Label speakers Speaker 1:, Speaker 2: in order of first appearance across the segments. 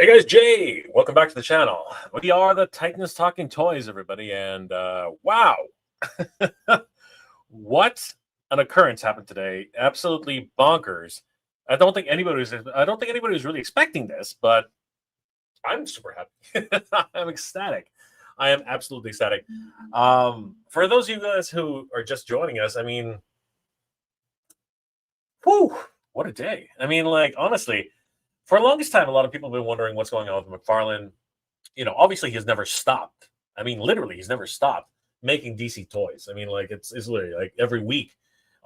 Speaker 1: Hey guys, Jay, welcome back to the channel. We are the Titans Talking Toys, everybody, and wow, what an occurrence happened today! Absolutely bonkers. I don't think anybody was really expecting this, but I'm super happy. I'm ecstatic. I am absolutely ecstatic. For those of you guys who are just joining us, I mean, whew, what a day! I mean, like honestly. For the longest time, a lot of people have been wondering what's going on with McFarlane. You know, obviously he's never stopped. I mean, literally, he's never stopped making DC toys. I mean, like it's literally like every week,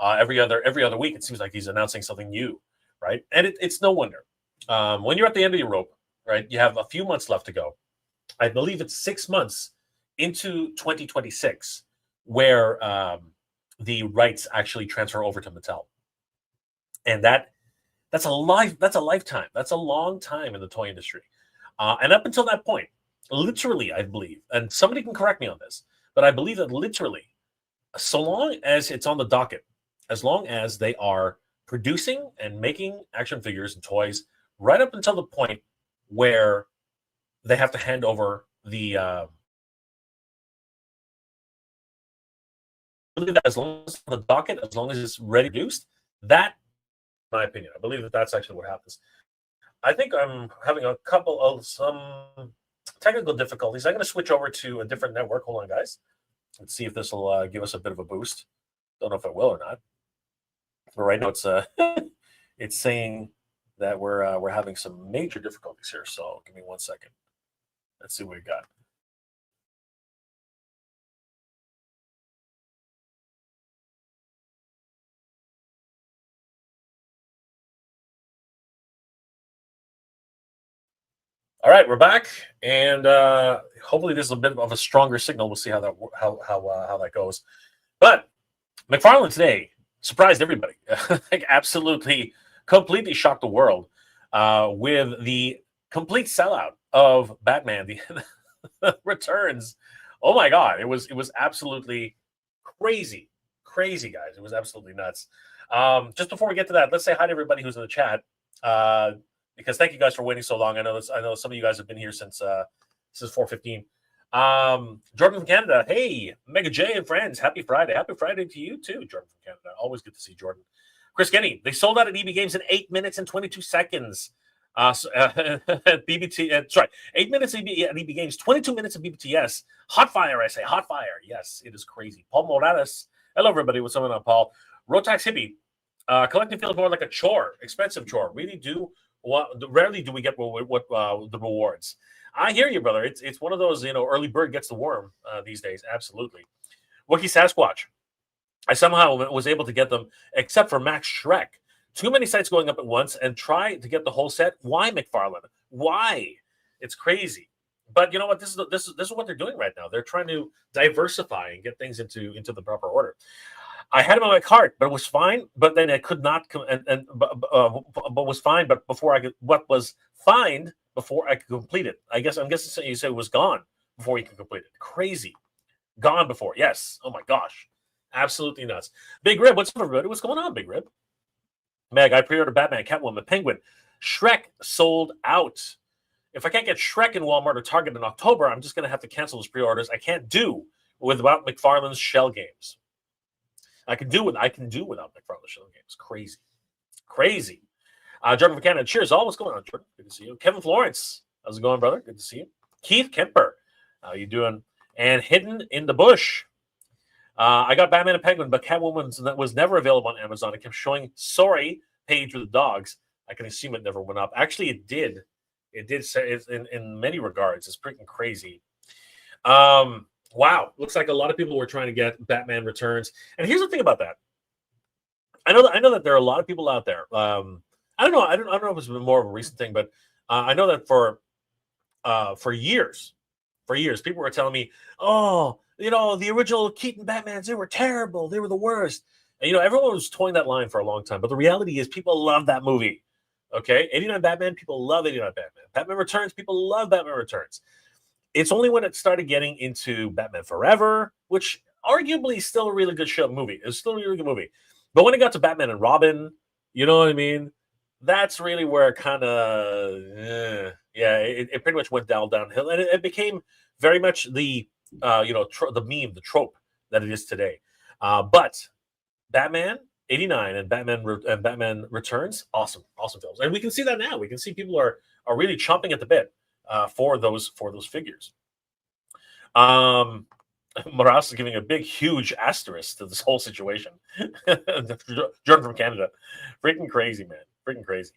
Speaker 1: every other week, it seems like he's announcing something new, right? And it's no wonder. When you're at the end of your rope, right? You have a few months left to go. I believe it's 6 months into 2026 where the rights actually transfer over to Mattel, and that's a lifetime. That's a long time in the toy industry. And up until that point, literally, I believe, and somebody can correct me on this, but I believe that literally, so long as it's on the docket, as long as they are producing and making action figures and toys, right up until the point where they have to hand over the as long as it's on the docket, as long as it's ready produced, that my opinion. I believe that that's actually what happens. I think I'm having a couple of some technical difficulties. I'm going to switch over to a different network. Hold on, guys. Let's see if this will give us a bit of a boost. Don't know if it will or not. But right now, it's it's saying that we're having some major difficulties here. So give me 1 second. Let's see what we got. All right, we're back, and hopefully this is a bit of a stronger signal. We'll see how that goes. But McFarlane today surprised everybody, like absolutely, completely shocked the world with the complete sellout of Batman. The returns. Oh my God, it was absolutely crazy, guys. It was absolutely nuts. Just before we get to that, let's say hi to everybody who's in the chat. Because thank you guys for waiting so long. I know some of you guys have been here since 4:15. Jordan from Canada. Hey, Mega J and friends. Happy Friday. Happy Friday to you too, Jordan from Canada. Always good to see Jordan. Chris Kenny. They sold out at EB Games in 8 minutes and 22 seconds. At BBT. Sorry, 8 minutes at EB Games, 22 minutes at BBTS. Hot fire, I say. Hot fire. Yes, it is crazy. Paul Morales. Hello, everybody. What's going on, Paul? Rotax Hippie. Collecting feels more like a chore, expensive chore. Rarely do we get the rewards. I hear you, brother. It's one of those, early bird gets the worm these days. Absolutely. Wookie Sasquatch. I somehow was able to get them, except for Max Shreck. Too many sites going up at once, and try to get the whole set. Why, McFarlane? Why? It's crazy. But you know what? This is what they're doing right now. They're trying to diversify and get things into the proper order. I had him on my cart, but it was fine. But then I could not but was fine. But what was fine before I could complete it? I'm guessing you said it was gone before you could complete it. Crazy, gone before. Yes. Oh my gosh, absolutely nuts. Big Rib, what's up, everybody? What's going on, Big Rib? Meg, I pre-ordered Batman, Catwoman, Penguin, Shreck sold out. If I can't get Shreck in Walmart or Target in October, I'm just going to have to cancel those pre-orders. I can't do without McFarlane's shell games. I can do without McFarlane shell games. Crazy. Jordan from Canada. Cheers. All what's going on, Jordan? Good to see you. Kevin Florence. How's it going, brother? Good to see you. Keith Kemper. How you doing? And Hidden in the Bush. I got Batman and Penguin, but Catwoman was never available on Amazon. It kept showing sorry page with the dogs. I can assume it never went up. Actually, it did. It did say in many regards. It's freaking crazy. Wow, looks like a lot of people were trying to get Batman Returns. And here's the thing about that. I know that there are a lot of people out there. I don't know if it's been more of a recent thing, but I know that for years, people were telling me, "Oh, the original Keaton Batmans, they were terrible. They were the worst." And everyone was toying that line for a long time. But the reality is, people love that movie. Okay, 89 Batman, people love 89 Batman. Batman Returns, people love Batman Returns. It's only when it started getting into Batman Forever, which arguably is still a really good movie. It's still a really good movie. But when it got to Batman and Robin, you know what I mean? That's really where it kind of, Yeah, it pretty much went downhill, and it became very much the the meme, the trope that it is today. But Batman '89 and Batman Returns, awesome films, and we can see that now. We can see people are really chomping at the bit for those figures. Moras is giving a big, huge asterisk to this whole situation. Jordan from Canada, freaking crazy, man, freaking crazy.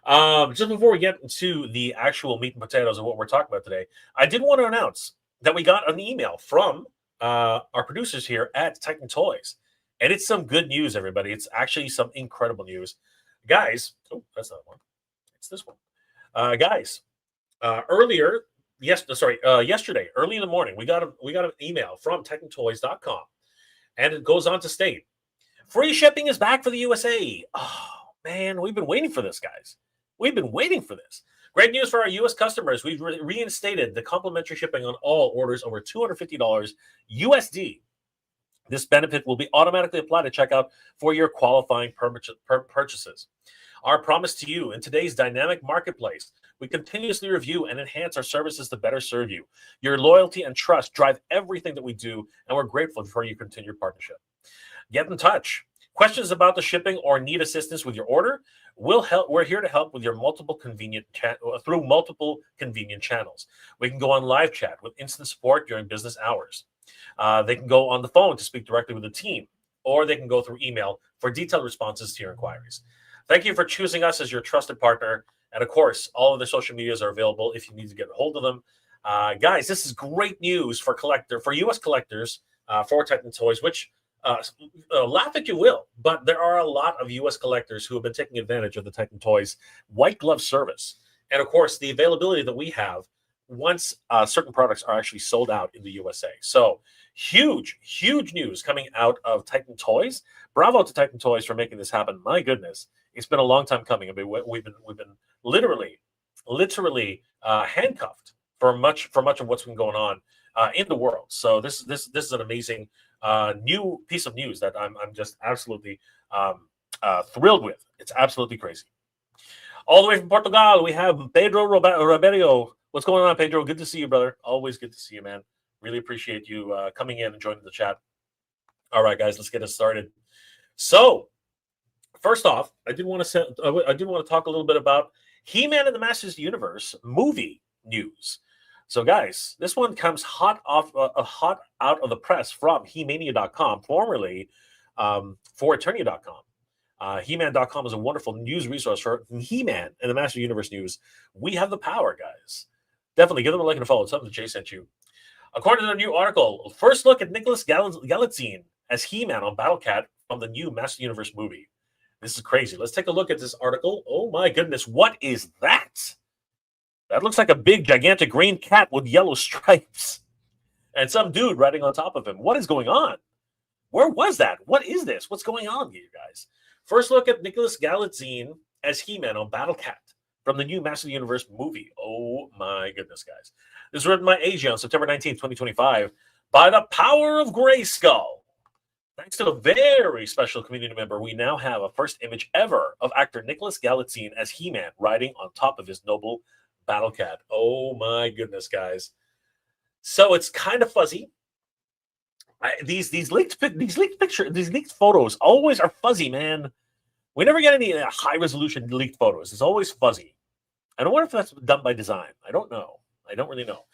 Speaker 1: Just before we get into the actual meat and potatoes of what we're talking about today, I did want to announce that we got an email from our producers here at Titan Toys. And it's some good news, everybody. It's actually some incredible news. Guys, oh, that's not one. It's this one. Guys, yesterday, early in the morning, we got an email from TitanToys.com. And it goes on to state, free shipping is back for the USA. Oh, man, we've been waiting for this, guys. We've been waiting for this. Great news for our U.S. customers. We've reinstated the complimentary shipping on all orders over $250 USD. This benefit will be automatically applied at checkout for your qualifying purchases. Our promise to you in today's dynamic marketplace, we continuously review and enhance our services to better serve you. Your loyalty and trust drive everything that we do, and we're grateful for your continued partnership. Get in touch. Questions about the shipping or need assistance with your order? We're here to help with your multiple convenient channels. We can go on live chat with instant support during business hours. They can go on the phone to speak directly with the team, or they can go through email for detailed responses to your inquiries. Thank you for choosing us as your trusted partner. And of course, all of their social medias are available if you need to get a hold of them. Guys, this is great news for U.S. collectors for Titan Toys, which laugh if you will, but there are a lot of U.S. collectors who have been taking advantage of the Titan Toys white glove service. And of course, the availability that we have once certain products are actually sold out in the USA. So huge news coming out of Titan Toys. Bravo to Titan Toys for making this happen. My goodness, it's been a long time coming. I mean, we've been literally handcuffed for much of what's been going on in the world. So this is an amazing new piece of news that I'm just absolutely thrilled with. It's absolutely crazy. All the way from Portugal, we have Pedro Roberio. What's going on, Pedro? Good to see you, brother. Always good to see you, man. Really appreciate you coming in and joining the chat. All right, guys, let's get it started. So, first off, I did want to talk a little bit about He-Man and the Masters Universe movie news. So, guys, this one comes hot out of the press from He-Mania.com, formerly ForEternia.com. He-Man.com is a wonderful news resource for He-Man and the Master Universe news. We have the power, guys. Definitely give them a like and a follow. It's something that Jay sent you. According to the new article, first look at Nicholas Galitzine as He-Man on Battlecat from the new Master Universe movie. This is crazy. Let's take a look at this article. Oh my goodness, what is that? That looks like a big, gigantic green cat with yellow stripes. And some dude riding on top of him. What is going on? Where was that? What is this? What's going on here, guys? First look at Nicholas Galitzine as He-Man on Battlecat from the new Master Universe movie. Oh my goodness, guys. This was written by AJ on September 19th, 2025 by the power of Grayskull. Thanks to a very special community member, we now have a first image ever of actor Nicholas Galitzine as He-Man riding on top of his noble Battlecat. Oh my goodness, guys. So it's kind of fuzzy. These leaked photos always are fuzzy, man. We never get any high resolution leaked photos. It's always fuzzy. I don't wonder if that's done by design. I don't know. I don't really know.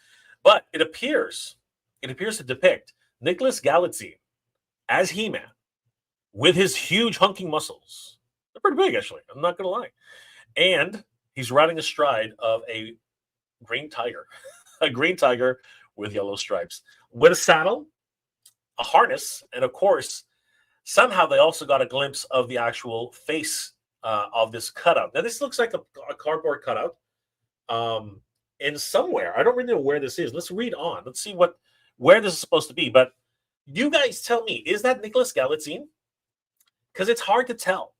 Speaker 1: But it appears to depict Nicholas Galitzine as He-Man with his huge hunking muscles. They're pretty big, actually. I'm not going to lie. And he's riding astride of a green tiger, a green tiger with yellow stripes, with a saddle, a harness, and of course, somehow they also got a glimpse of the actual face of this cutout. Now, this looks like a cardboard cutout in somewhere. I don't really know where this is. Let's read on. Let's see where this is supposed to be. But you guys tell me, is that Nicholas Galitzine? Because it's hard to tell.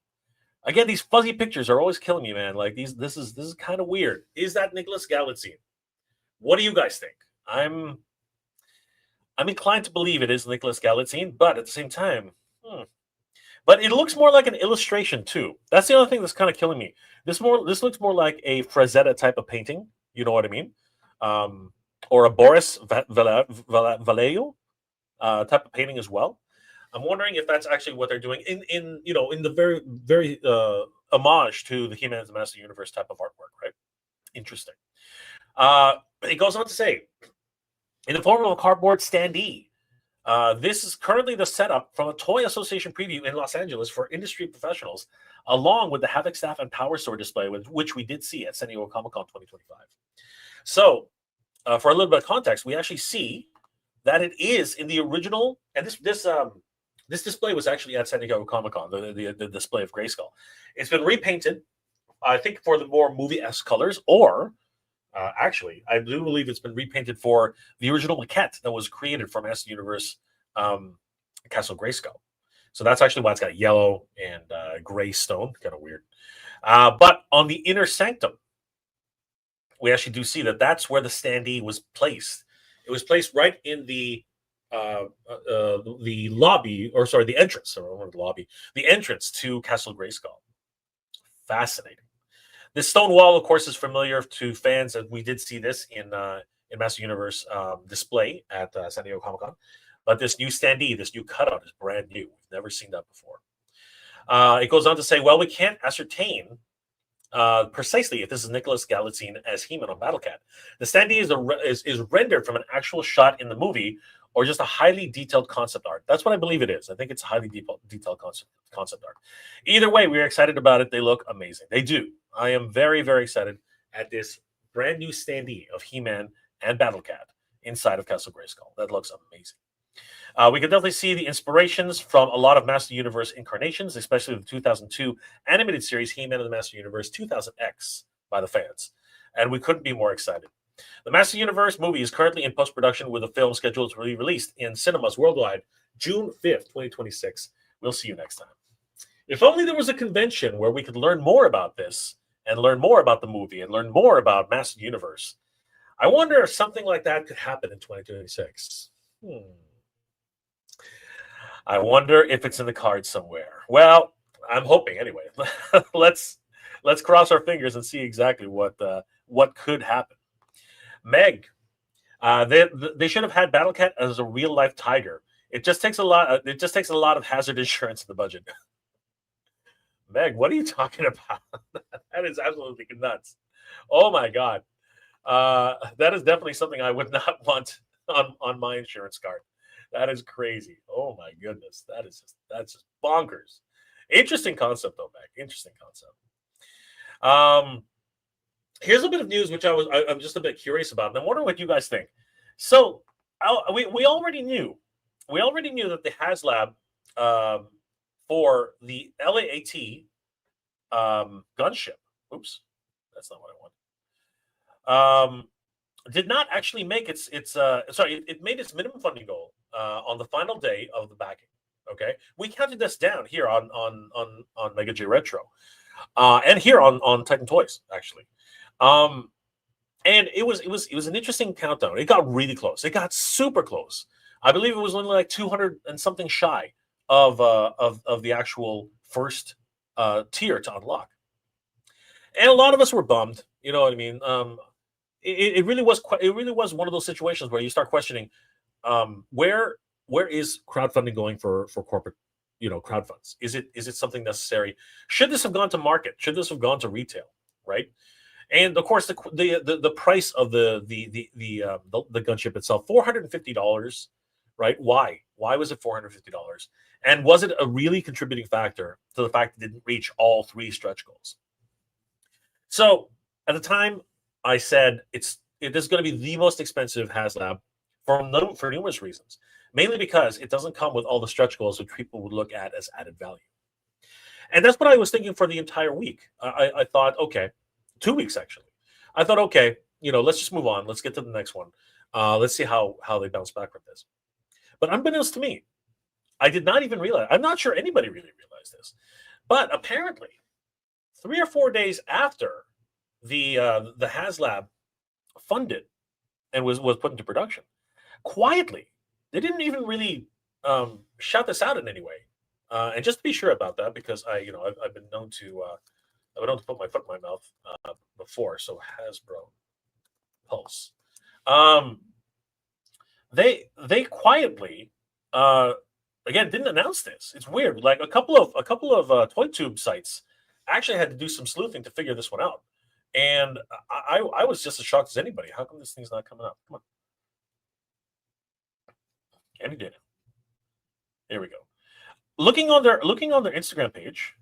Speaker 1: Again, these fuzzy pictures are always killing me, man. Like this is kind of weird. Is that Nicholas Galitzine? What do you guys think? I'm inclined to believe it is Nicholas Galitzine, but at the same time, but it looks more like an illustration too. That's the other thing that's kind of killing me. This looks more like a Frazetta type of painting You know what I mean? Or a Boris Vallejo type of painting as well. I'm wondering if that's actually what they're doing in the very homage to the He-Man and the Master Universe type of artwork, right? Interesting. It goes on to say, in the form of a cardboard standee, this is currently the setup from a Toy Association preview in Los Angeles for industry professionals, along with the Havoc Staff and Power Sword display, which we did see at San Diego Comic-Con 2025. So, for a little bit of context, we actually see that it is in the original, and this display was actually at San Diego Comic-Con, the display of Grayskull. It's been repainted, I think, for the more movie-esque colors, or actually, I do believe it's been repainted for the original maquette that was created from Master Universe Castle Grayskull. So that's actually why it's got yellow and gray stone. Kind of weird. But on the inner sanctum, we actually do see that that's where the standee was placed. It was placed right in the lobby, or sorry, the entrance, or the lobby, the entrance to Castle Grayskull. Fascinating. This stone wall, of course, is familiar to fans, and we did see this in Master Universe display at San Diego Comic-Con. But this new standee, this new cutout, is brand new. We've never seen that before. It goes on to say, well, we can't ascertain precisely if this is Nicholas Galitzine as He-Man on Battlecat. The standee is rendered from an actual shot in the movie, or just a highly detailed concept art. That's what I believe it is. I think it's highly detailed concept art. Either way, we're excited about it. They look amazing. They do. I am very, very excited at this brand new standee of He-Man and Battlecat inside of Castle Grayskull. That looks amazing. We can definitely see the inspirations from a lot of Master Universe incarnations, especially the 2002 animated series He-Man and the Master Universe 2000X by the fans. And we couldn't be more excited. The Master Universe movie is currently in post-production, with a film scheduled to be released in cinemas worldwide June 5th, 2026. We'll see you next time. If only there was a convention where we could learn more about this, and learn more about the movie, and learn more about Master Universe. I wonder if something like that could happen in 2026. I wonder if it's in the cards somewhere. Well, I'm hoping anyway. Let's cross our fingers and see exactly what could happen. Meg, they should have had Battlecat as a real life tiger. It just takes a lot. It just takes a lot of hazard insurance in the budget. Meg, what are you talking about? That is absolutely nuts. Oh my god, that is definitely something I would not want on my insurance card. That is crazy. Oh my goodness, that's just bonkers. Interesting concept though, Meg. Interesting concept. Here's a bit of news which I'm just a bit curious about, and I'm wondering what you guys think. So we already knew that the Haslab for the LAAT gunship. Oops, that's not what I want. Did not actually make it made its minimum funding goal on the final day of the backing. Okay, we counted this down here on Mega J Retro, and here on Titan Toys actually. And it was an interesting countdown. It got really close. It got super close. I believe it was only like 200 and something shy of the actual first tier to unlock. And a lot of us were bummed. You know what I mean? It really was one of those situations where you start questioning where is crowdfunding going for corporate crowd funds? Is it something necessary? Should this have gone to market? Should this have gone to retail? Right? And of course, the price of the gunship itself, $450, right? Why was it $450? And was it a really contributing factor to the fact that it didn't reach all three stretch goals? So at the time, I said it is going to be the most expensive Haslab for numerous reasons, mainly because it doesn't come with all the stretch goals which people would look at as added value. And that's what I was thinking for the entire week. I thought, okay. 2 weeks actually. I thought, okay, let's just move on. Let's get to the next one. Let's see how they bounce back from this. But unbeknownst to me, I did not even realize. I'm not sure anybody really realized this, but apparently, 3 or 4 days after the Haslab funded and was put into production, quietly, they didn't even really shout this out in any way. And just to be sure about that, because I've been known to put my foot in my mouth before. So Hasbro. Pulse. They quietly again didn't announce this. It's weird. Like a couple of toy tube sites actually had to do some sleuthing to figure this one out. And I was just as shocked as anybody. How come this thing's not coming up? Come on. And he did. There we go. Looking on their Instagram page,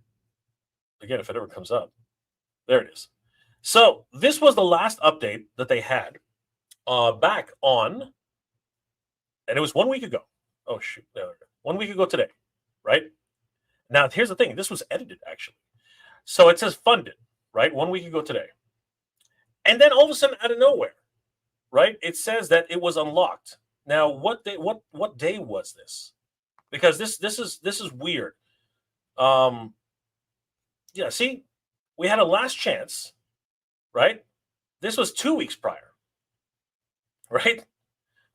Speaker 1: again, if it ever comes up, there it is. So this was the last update that they had back on, and it was 1 week ago. Oh shoot, there we go. 1 week ago today, right? Now here's the thing. This was edited actually, so it says funded, right? 1 week ago today, and then all of a sudden, out of nowhere, right? It says that it was unlocked. Now, what day was this? Because this is weird. Yeah, see, we had a last chance, right? This was 2 weeks prior, right?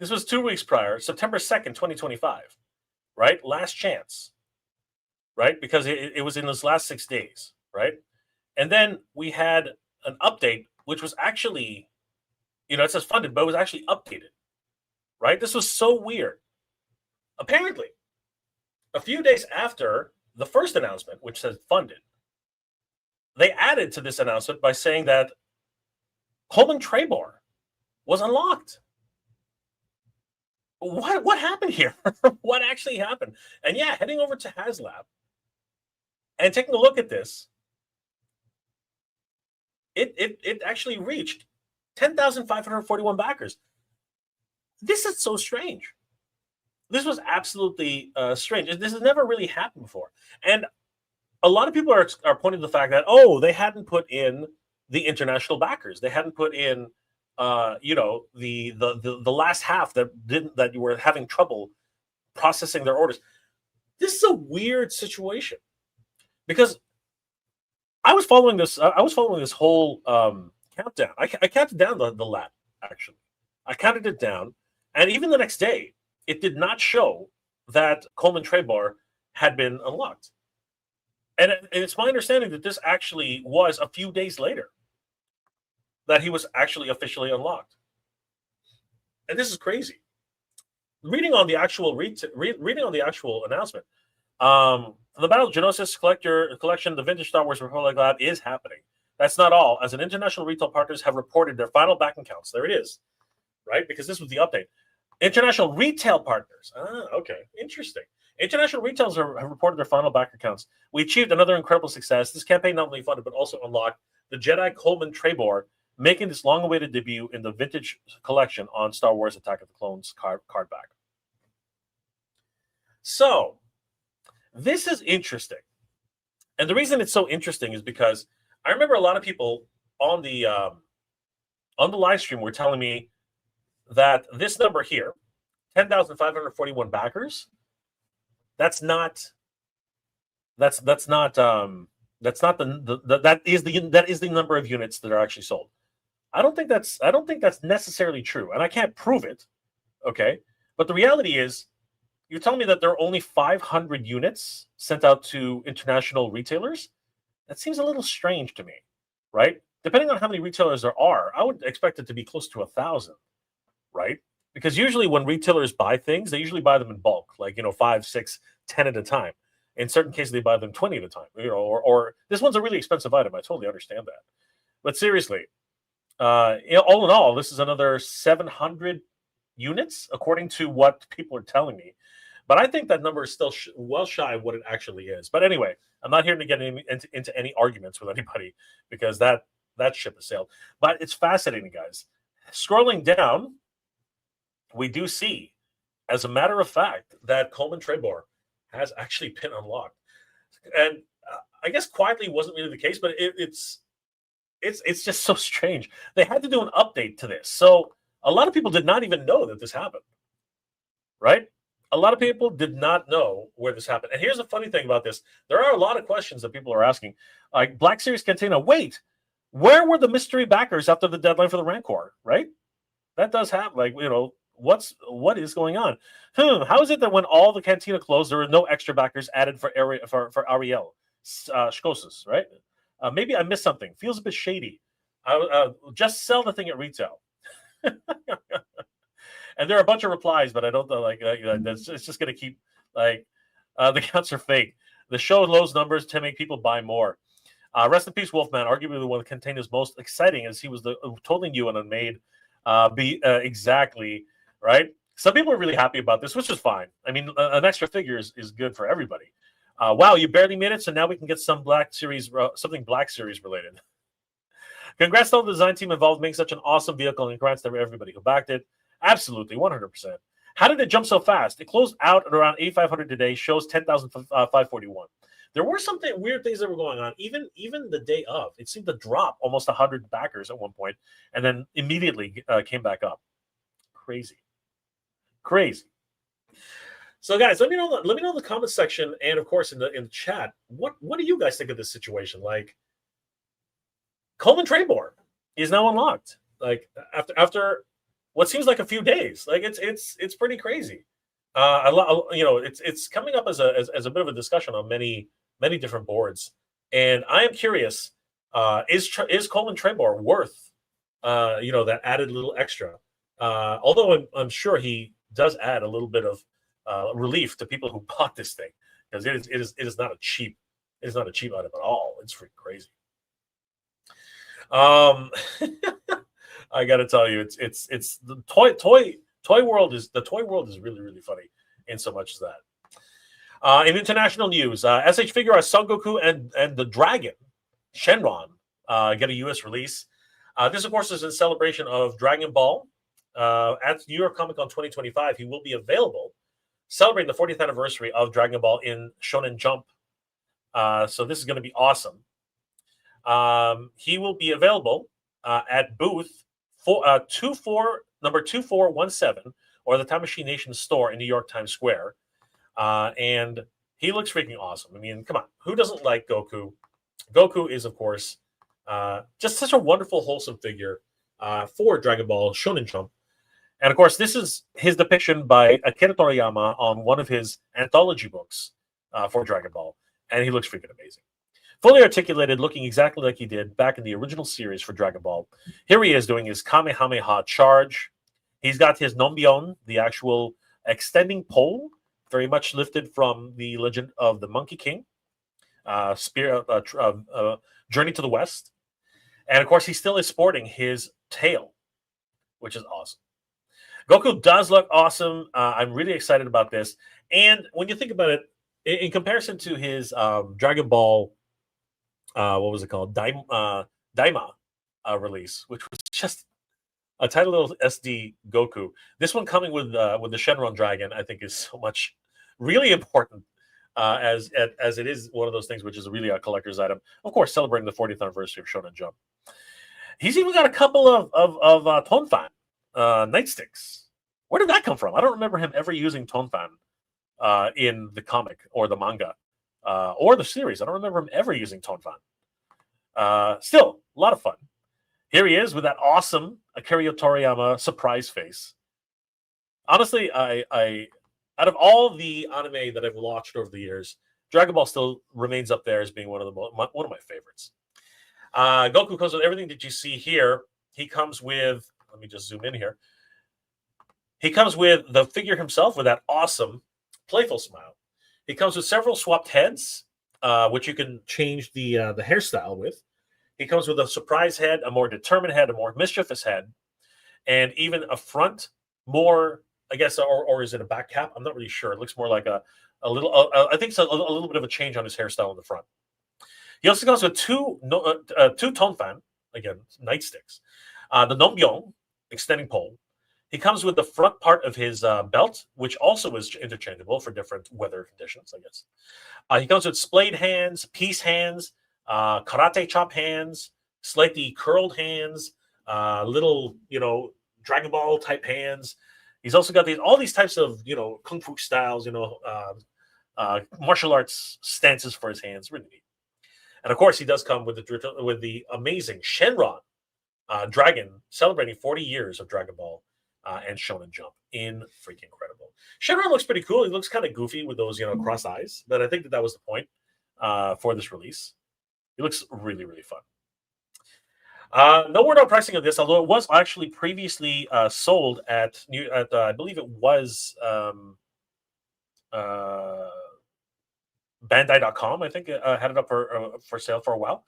Speaker 1: This was 2 weeks prior, September 2nd, 2025, right? Last chance, right? Because it was in those last 6 days, right? And then we had an update, which was actually, it says funded, but it was actually updated, right? This was so weird. Apparently, a few days after the first announcement, which says funded, they added to this announcement by saying that Coleman Trebor was unlocked. What happened here? What actually happened? And yeah, heading over to Haslab and taking a look at this, it actually reached 10,541 backers. This is so strange. This was absolutely strange. This has never really happened before. And a lot of people are pointing to the fact that, they hadn't put in the international backers. They hadn't put in, the last half that you were having trouble processing their orders. This is a weird situation because I was following this whole countdown. I counted down the lap, actually. I counted it down, and even the next day, it did not show that Coleman Trebor had been unlocked. And it's my understanding that this actually was a few days later that he was actually officially unlocked. And this is crazy. Reading on the actual announcement, the Battle of Geonosis collection, the Vintage Star Wars Republic Lab is happening. That's not all, as an international retail partners have reported their final backing counts. There it is, right? Because this was the update. International retail partners. Okay, interesting. International retailers have reported their final backer counts. We achieved another incredible success. This campaign not only funded, but also unlocked the Jedi Coleman Trebor, making this long-awaited debut in the Vintage collection on Star Wars Attack of the Clones card back. So, this is interesting. And the reason it's so interesting is because I remember a lot of people on the live stream were telling me that this number here, 10,541 backers, that is the number of units that are actually sold. I don't think that's necessarily true, and I can't prove it. Okay, but the reality is, you're telling me that there are only 500 units sent out to international retailers. That seems a little strange to me, right? Depending on how many retailers there are, I would expect it to be close to 1,000, right? Because usually when retailers buy things, they usually buy them in bulk, like 5, 6, 10 at a time. In certain cases, they buy them 20 at a time, or this one's a really expensive item. I totally understand that. But seriously, all in all, this is another 700 units, according to what people are telling me. But I think that number is still well shy of what it actually is. But anyway, I'm not here to get into any arguments with anybody because that ship has sailed. But it's fascinating, guys. Scrolling down, we do see, as a matter of fact, that Coleman Trebor has actually been unlocked. And I guess quietly wasn't really the case, but it's just so strange. They had to do an update to this. So a lot of people did not even know that this happened, right? A lot of people did not know where this happened. And here's the funny thing about this. There are a lot of questions that people are asking. Like Black Series Cantina, wait, where were the mystery backers after the deadline for the Rancor, right? That does happen. Like, what is going on? How is it that when all the cantina closed, there were no extra backers added for Ariel Shkosis, right? Maybe I missed something. Feels a bit shady. Just sell the thing at retail. And there are a bunch of replies, but I don't know. It's just going to keep like the counts are fake. The show lows numbers to make people buy more. Rest in peace, Wolfman. Arguably the one that contained his most exciting, as he was the totally new and unmade. Exactly right. Some people are really happy about this, which is fine. I mean, an extra figure is good for everybody. Wow, you barely made it, so now we can get some Black Series, something Black Series related. Congrats to all the design team involved making such an awesome vehicle, and congrats to everybody who backed it. Absolutely, 100%. How did it jump so fast? It closed out at around 8,500 today, shows 10,541. There were some weird things that were going on, even the day of. It seemed to drop almost 100 backers at one point, and then immediately came back up. Crazy. So, guys, let me know in the comment section, and of course in the chat, what do you guys think of this situation? Like, Coleman Trebor is now unlocked. Like after what seems like a few days. Like it's pretty crazy. It's coming up as a bit of a discussion on many different boards, and I am curious: is Coleman Trebor worth that added little extra? Although I'm sure he does add a little bit of relief to people who bought this thing, because it is not a cheap item at all. It's freaking crazy. I got to tell you, it's the toy world is really, really funny in so much as that. In international news, SH Figure Son Goku and the Dragon Shenron get a U.S. release. This, of course, is in celebration of Dragon Ball. At New York Comic Con 2025, he will be available, celebrating the 40th anniversary of Dragon Ball in Shonen Jump. So this is going to be awesome. He will be available at booth number 2417, or the Time Machine Nation store in New York Times Square. And he looks freaking awesome. I mean, come on, who doesn't like Goku? Goku is, of course, just such a wonderful, wholesome figure for Dragon Ball Shonen Jump. And of course, this is his depiction by Akira Toriyama on one of his anthology books for Dragon Ball, and he looks freaking amazing. Fully articulated, looking exactly like he did back in the original series for Dragon Ball. Here he is doing his Kamehameha charge. He's got his Nonbyon, the actual extending pole, very much lifted from the Legend of the Monkey King, Journey to the West. And of course, he still is sporting his tail, which is awesome. Goku does look awesome. I'm really excited about this. And when you think about it, in comparison to his Dragon Ball, what was it called? Daima release, which was just a tiny little SD Goku. This one coming with the Shenron Dragon, I think, is so much really important, as it is one of those things which is really a collector's item. Of course, celebrating the 40th anniversary of Shonen Jump. He's even got a couple of Tonfan nightsticks. Where did that come from? I don't remember him ever using Tonfan in the comic or the manga. Or the series. I don't remember him ever using Tonfan. Still, a lot of fun. Here he is with that awesome Akira Toriyama surprise face. Honestly, I out of all the anime that I've watched over the years, Dragon Ball still remains up there as being one of my favorites. Goku comes with everything that you see here. He comes with, let me just zoom in here. He comes with the figure himself with that awesome, playful smile. He comes with several swapped heads, which you can change the hairstyle with. He comes with a surprise head, a more determined head, a more mischievous head, and even a front, more, I guess, or is it a back cap? I'm not really sure. It looks more like a little, I think it's a little bit of a change on his hairstyle in the front. He also comes with two Tonfan, again, nightsticks, the Nonbyon, extending pole. He comes with the front part of his belt, which also is interchangeable for different weather conditions, I guess. He comes with splayed hands, peace hands, karate chop hands, slightly curled hands, little, Dragon Ball type hands. He's also got all these types of, kung fu styles, martial arts stances for his hands. Really neat. And of course, he does come with the amazing Shenron Dragon, celebrating 40 years of Dragon Ball. And Shonen Jump. Freaking incredible. Shenron looks pretty cool. He looks kind of goofy with those, cross eyes. But I think that was the point for this release. He looks really, really fun. No word on pricing of this, although it was actually previously sold at I believe it was uh, Bandai.com. I think had it up for sale for a while.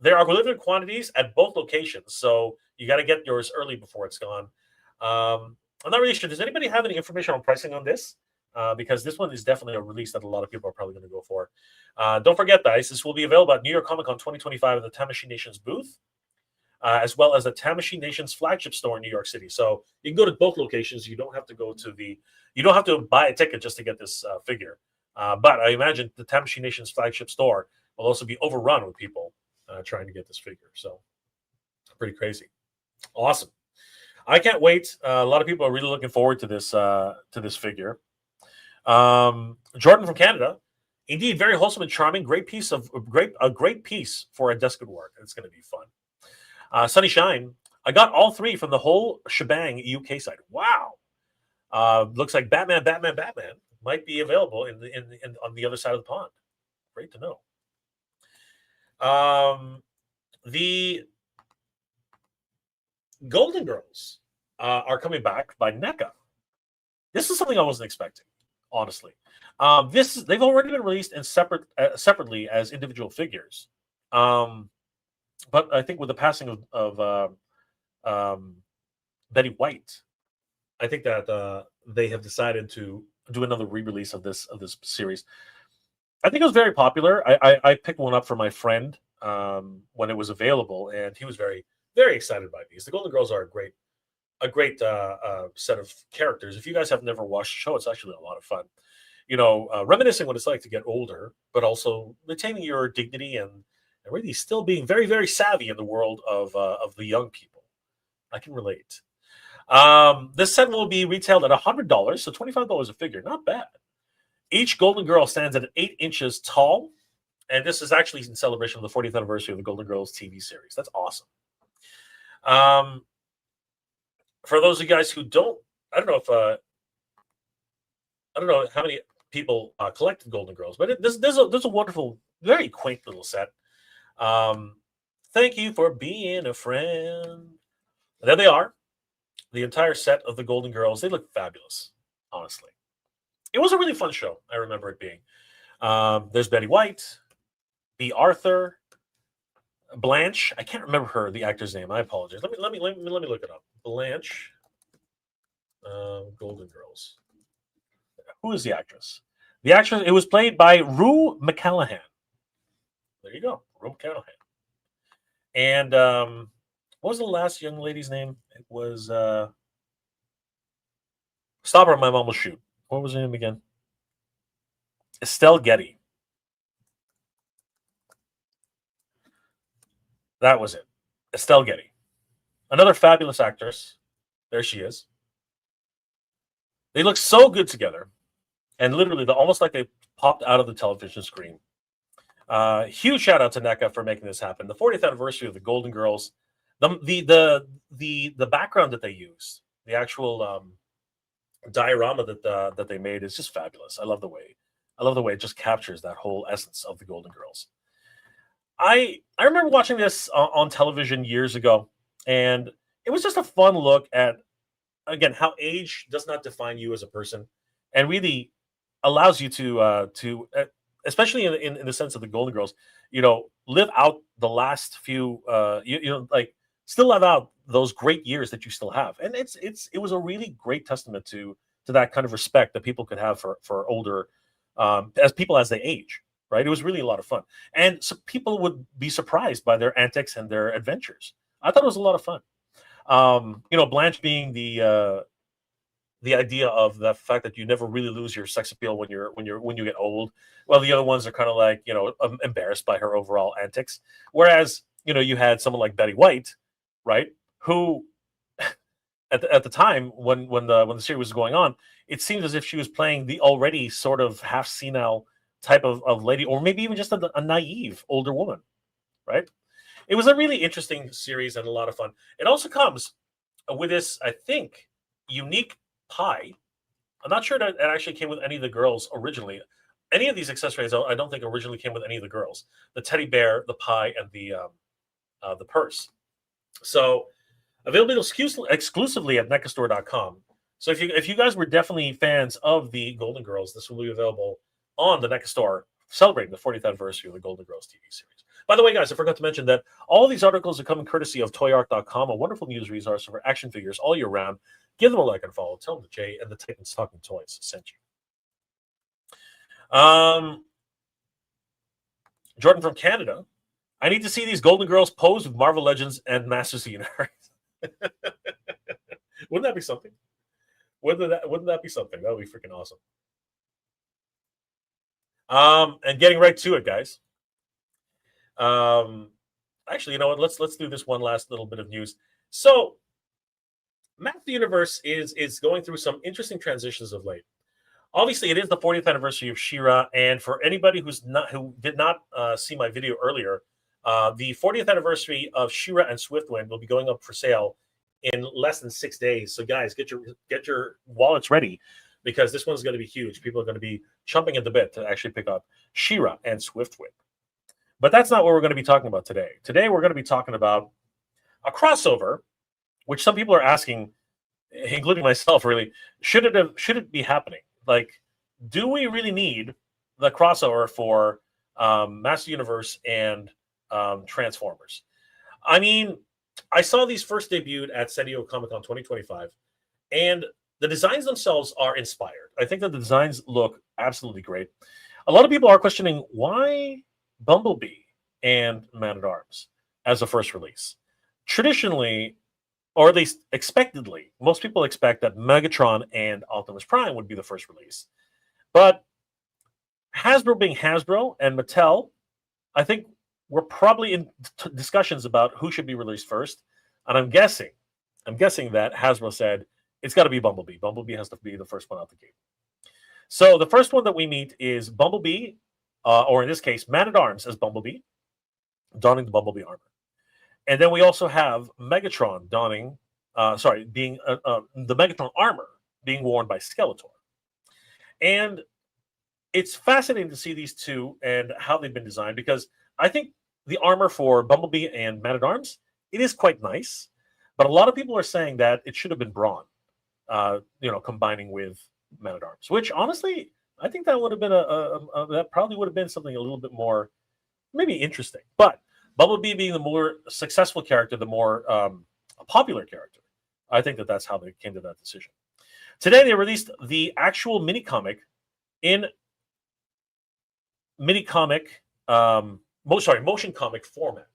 Speaker 1: There are limited quantities at both locations, so you got to get yours early before it's gone. I'm not really sure. Does anybody have any information on pricing on this? Because this one is definitely a release that a lot of people are probably going to go for. Don't forget, guys, this will be available at New York Comic Con 2025 at the Tamashii Nations booth, as well as the Tamashii Nations flagship store in New York City. So you can go to both locations. You don't have to go to you don't have to buy a ticket just to get this figure. But I imagine the Tamashii Nations flagship store will also be overrun with people trying to get this figure. So pretty crazy. Awesome. I can't wait. A lot of people are really looking forward to this figure. Jordan from Canada. Indeed, very wholesome and charming. Great piece of a great piece for a desk of work. It's going to be fun. Sunny Shine. I got all three from the whole shebang UK side. Wow. Looks like Batman might be available in on the other side of the pond. Great to know. The Golden Girls are coming back by NECA. This is something I wasn't expecting, honestly. They've already been released in separately as individual figures. But I think with the passing of Betty White, I think that they have decided to do another re-release of this series. I think it was very popular. I picked one up for my friend when it was available, and he was very, very excited by these. The Golden Girls are a great set of characters. If you guys have never watched the show, it's actually a lot of fun. You know, reminiscing what it's like to get older, but also retaining your dignity and really still being very, very savvy in the world of the young people. I can relate. This set will be retailed at $100, so $25 a figure. Not bad. Each Golden Girl stands at 8 inches tall, and this is actually in celebration of the 40th anniversary of the Golden Girls TV series. That's awesome. For those of you guys who don't, I don't know how many people collected Golden Girls, but there's a wonderful, very quaint little set. Thank you for being a friend. There they are. The entire set of the Golden Girls. They look fabulous, honestly. It was a really fun show. I remember it being. There's Betty White, B. Arthur, Blanche. I can't remember the actor's name. I apologize. Let me look it up. Blanche, Golden Girls. Who is the actress? The actress. It was played by Rue McCallaghan. There you go, Rue McCallaghan. And what was the last young lady's name? It was Stop Her, My Mom Will Shoot. What was her name again? Estelle Getty. That was it. Estelle Getty. Another fabulous actress. There she is. They look so good together. And literally, almost like they popped out of the television screen. Huge shout out to NECA for making this happen. The 40th anniversary of the Golden Girls. The background that they used, the actual diorama that they made is just fabulous. I love the way it just captures that whole essence of the Golden Girls. I remember watching this on television years ago, and it was just a fun look at, again, how age does not define you as a person, and really allows you to especially in the sense of the Golden Girls, live out the last few like still live out those great years that you still have. And it was a really great testament to that kind of respect that people could have for older as people as they age, right? It was really a lot of fun. And so people would be surprised by their antics and their adventures. I thought it was a lot of fun. Blanche being the idea of the fact that you never really lose your sex appeal when you get old. Well, the other ones are kind of like, embarrassed by her overall antics. Whereas, you had someone like Betty White, right, who at the time when the series was going on, it seemed as if she was playing the already sort of half senile type of lady, or maybe even just a naive older woman, right? It was a really interesting series and a lot of fun. It also comes with this, I think, unique pie. I'm not sure that it actually came with any of the girls originally. Any of these accessories, I don't think originally came with any of the girls. The teddy bear, the pie, and the the purse. So available exclusively at NECAstore.com. So if you guys were definitely fans of the Golden Girls, this will be available on the NECA store, celebrating the 40th anniversary of the Golden Girls TV series. By the way, guys, I forgot to mention that all these articles are coming courtesy of ToyArt.com, a wonderful news resource for action figures all year round. Give them a like and follow. Tell them that Jay and the Titans Talking Toys sent you. Jordan from Canada. I need to see these Golden Girls pose with Marvel Legends and Masters of the Universe. Wouldn't that be something? Wouldn't that be something? That would be freaking awesome. And getting right to it, guys. Actually, you know what? Let's do this one last little bit of news. So, Masters of the Universe is going through some interesting transitions of late. Obviously, it is the 40th anniversary of She-Ra, and for anybody who did not see my video earlier, the 40th anniversary of She-Ra and Swiftwind will be going up for sale in less than 6 days. So, guys, get your wallets ready, because this one's going to be huge. People are going to be chomping at the bit to actually pick up She-Ra and Swiftwind. But that's not what we're going to be talking about today. Today, we're going to be talking about a crossover, which some people are asking, including myself, really, should it be happening? Like, do we really need the crossover for Master Universe and Transformers? I mean, I saw these first debuted at San Diego Comic-Con 2025, and the designs themselves are inspired. I think that the designs look absolutely great. A lot of people are questioning why Bumblebee and Man-at-Arms as a first release. Traditionally, or at least expectedly, most people expect that Megatron and Optimus Prime would be the first release. But Hasbro being Hasbro and Mattel, I think we're probably in discussions about who should be released first. And I'm guessing that Hasbro said it's got to be Bumblebee. Bumblebee has to be the first one out the gate. So the first one that we meet is Bumblebee, or in this case, Man-at-Arms as Bumblebee, donning the Bumblebee armor. And then we also have Megatron being the Megatron armor being worn by Skeletor. And it's fascinating to see these two and how they've been designed, because I think the armor for Bumblebee and Man-at-Arms, it is quite nice. But a lot of people are saying that it should have been Brawn, combining with Man-at-Arms, which honestly, I think that would have been that probably would have been something a little bit more maybe interesting. But Bumblebee being the more successful character, the more popular character, I think that's how they came to that decision. Today, they released the actual mini-comic in motion comic format.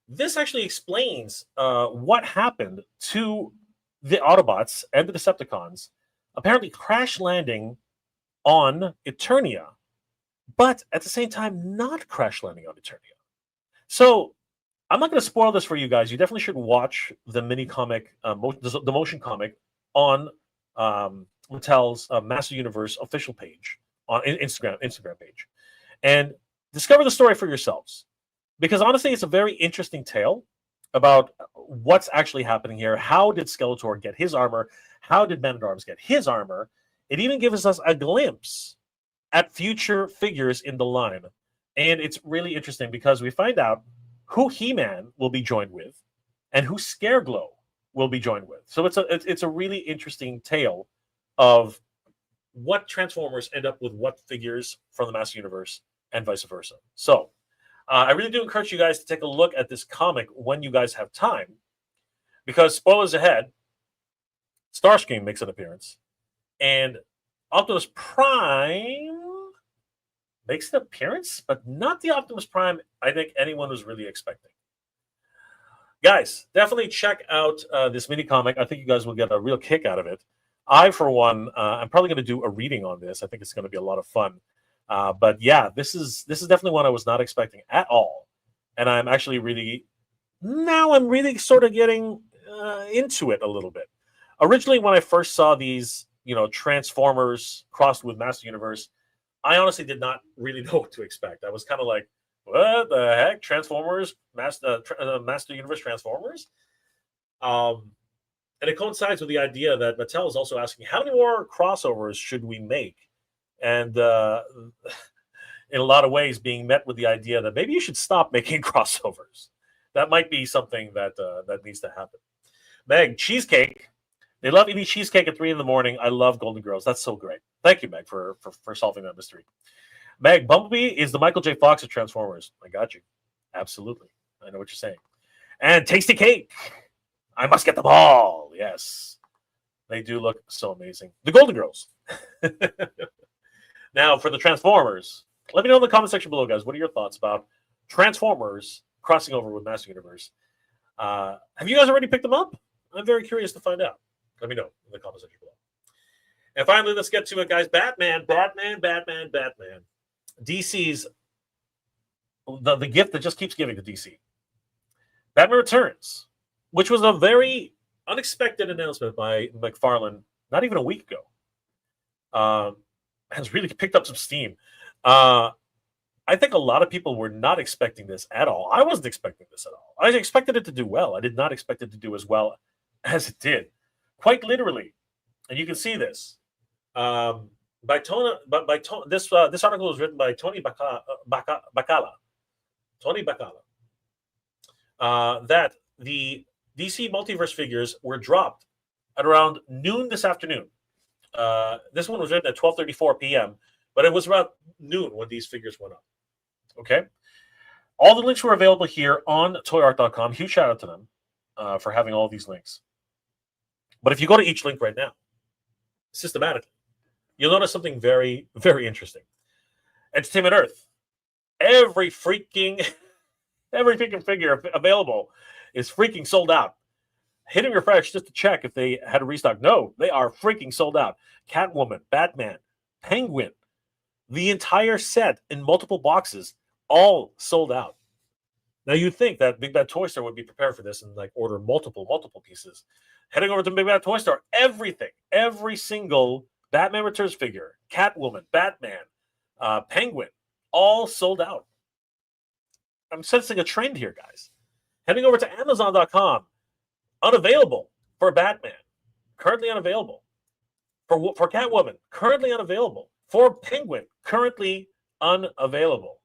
Speaker 1: This actually explains what happened to the Autobots and the Decepticons apparently crash landing on Eternia, but at the same time not crash landing on Eternia. So I'm not going to spoil this for you guys. You definitely should watch the mini comic, the motion comic on Mattel's Master Universe official page on Instagram page, and discover the story for yourselves. Because honestly, it's a very interesting tale about what's actually happening here. How did Skeletor get his armor? How did Man-at-Arms get his armor? It even gives us a glimpse at future figures in the line. And it's really interesting because we find out who He-Man will be joined with and who Scareglow will be joined with. So it's a really interesting tale of what Transformers end up with what figures from the Master Universe and vice versa. So I really do encourage you guys to take a look at this comic when you guys have time, because spoilers ahead, Starscream makes an appearance, and Optimus Prime makes an appearance, but not the Optimus Prime I think anyone was really expecting. Guys, definitely check out this mini comic. I think you guys will get a real kick out of it. I, for one, I'm probably going to do a reading on this. I think it's going to be a lot of fun. But yeah, this is definitely one I was not expecting at all, and I'm actually really sort of getting into it a little bit. Originally, when I first saw these, Transformers crossed with Master Universe, I honestly did not really know what to expect. I was kind of like, what the heck? Transformers, Master Universe Transformers? And it coincides with the idea that Mattel is also asking, how many more crossovers should we make? And in a lot of ways being met with the idea that maybe you should stop making crossovers. That might be something that that needs to happen. Meg, cheesecake. They love eating cheesecake at 3 in the morning. I love Golden Girls. That's so great. Thank you, Meg, for solving that mystery. Meg, Bumblebee is the Michael J. Fox of Transformers. I got you. Absolutely. I know what you're saying. And Tasty Cake. I must get them all. Yes. They do look so amazing. The Golden Girls. Now, for the Transformers, let me know in the comment section below, guys. What are your thoughts about Transformers crossing over with Master Universe? Have you guys already picked them up? I'm very curious to find out. Let me know in the comment section below. And finally, let's get to it, guys. Batman. DC's the gift that just keeps giving to DC. Batman Returns, which was a very unexpected announcement by McFarlane not even a week ago. Has really picked up some steam. I think a lot of people were not expecting this at all. I wasn't expecting this at all. I expected it to do well. I did not expect it to do as well as it did. Quite literally. And you can see this. This article was written by Tony Bacala. That the DC multiverse figures were dropped at around noon this afternoon. This one was written at 12:34 p.m., but it was about noon when these figures went up. Okay? All the links were available here on toyart.com. Huge shout out to them for having all these links. But if you go to each link right now, systematically, you'll notice something very, very interesting. Entertainment Earth. Every freaking figure available is freaking sold out. Hitting refresh just to check if they had a restock. No, they are freaking sold out. Catwoman, Batman, Penguin, the entire set in multiple boxes, all sold out. Now you'd think that Big Bad Toy Store would be prepared for this and like order multiple pieces. Heading over to Big Bad Toy Store, every single Batman Returns figure, Catwoman, Batman, Penguin, all sold out. I'm sensing a trend here, guys. Heading over to Amazon.com, unavailable for Batman, currently unavailable. For Catwoman, currently unavailable. For Penguin, currently unavailable.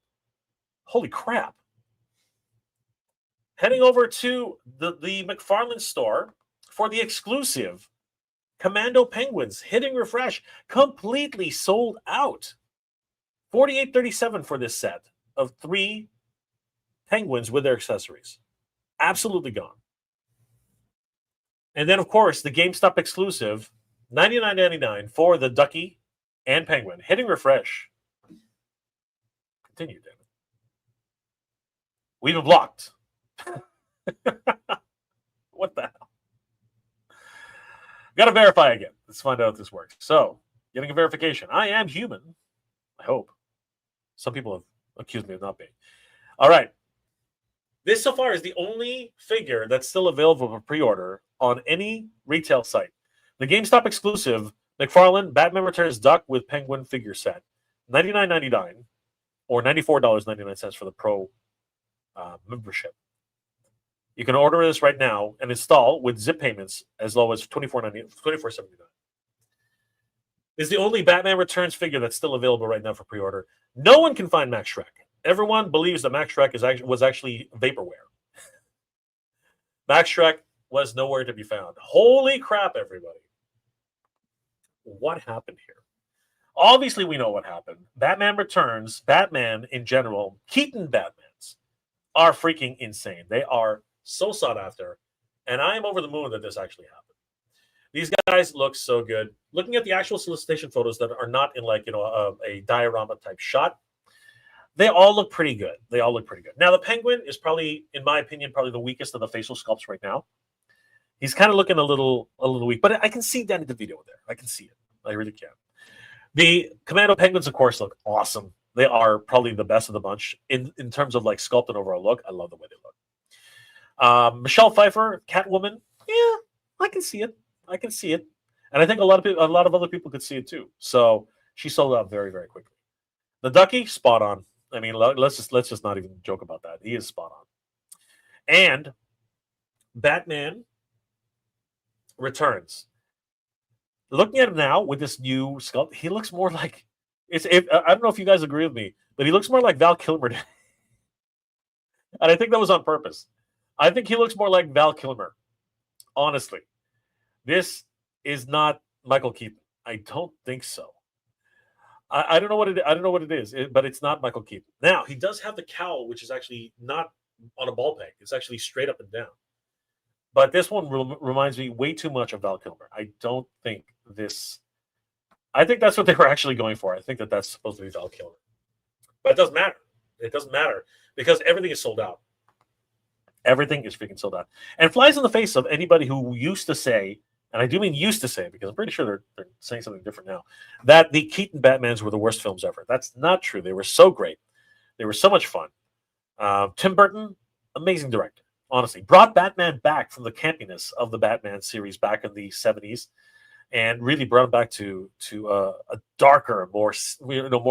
Speaker 1: Holy crap. Heading over to the McFarlane store for the exclusive Commando Penguins, hitting refresh, completely sold out. $48.37 for this set of 3 Penguins with their accessories. Absolutely gone. And then, of course, the GameStop exclusive, $99.99 for the Ducky and Penguin. Hitting refresh. Continue, David. We've been blocked. What the hell? Got to verify again. Let's find out if this works. So, getting a verification. I am human. I hope. Some people have accused me of not being. All right. This so far is the only figure that's still available for pre-order on any retail site. The GameStop exclusive McFarlane Batman Returns Duck with Penguin figure set, $99.99 or $94.99 for the Pro membership. You can order this right now and install with zip payments as low as $24.79. This is the only Batman Returns figure that's still available right now for pre-order. No one can find Max Shreck. Everyone believes that Max Shreck was actually vaporware. Max Shreck was nowhere to be found. Holy crap, everybody. What happened here? Obviously, we know what happened. Batman Returns, Batman in general, Keaton Batmans are freaking insane. They are so sought after. And I am over the moon that this actually happened. These guys look so good. Looking at the actual solicitation photos that are not in like, a diorama type shot, they all look pretty good. Now, the Penguin is probably, in my opinion, probably the weakest of the facial sculpts right now. He's kind of looking a little weak, but I can see Danny DeVito there. I can see it. I really can. The Commando Penguins, of course, look awesome. They are probably the best of the bunch in terms of like sculpt and overall look. I love the way they look. Michelle Pfeiffer, Catwoman, yeah, I can see it. And I think a lot of other people could see it too. So she sold out very, very quickly. The Ducky, spot on. I mean, let's just not even joke about that. He is spot on. And Batman Returns. Looking at him now with this new sculpt, he looks more like I don't know if you guys agree with me, but he looks more like Val Kilmer. And I think that was on purpose. I think he looks more like Val Kilmer. Honestly, this is not Michael Keaton. I don't think so. I don't know what I don't know what it is, but it's not Michael Keaton. Now he does have the cowl, which is actually not on a ball peg. It's actually straight up and down. But this one reminds me way too much of Val Kilmer. I don't think this. I think that's what they were actually going for. I think that that's supposed to be Val Kilmer, but it doesn't matter. It doesn't matter because everything is sold out. Everything is freaking sold out, and flies in the face of anybody who used to say, and I do mean used to say, because I'm pretty sure they're saying something different now, that the Keaton Batmans were the worst films ever. That's not true. They were so great. They were so much fun. Tim Burton, amazing director. Honestly, brought Batman back from the campiness of the Batman series back in the 70s, and really brought him back to a darker, more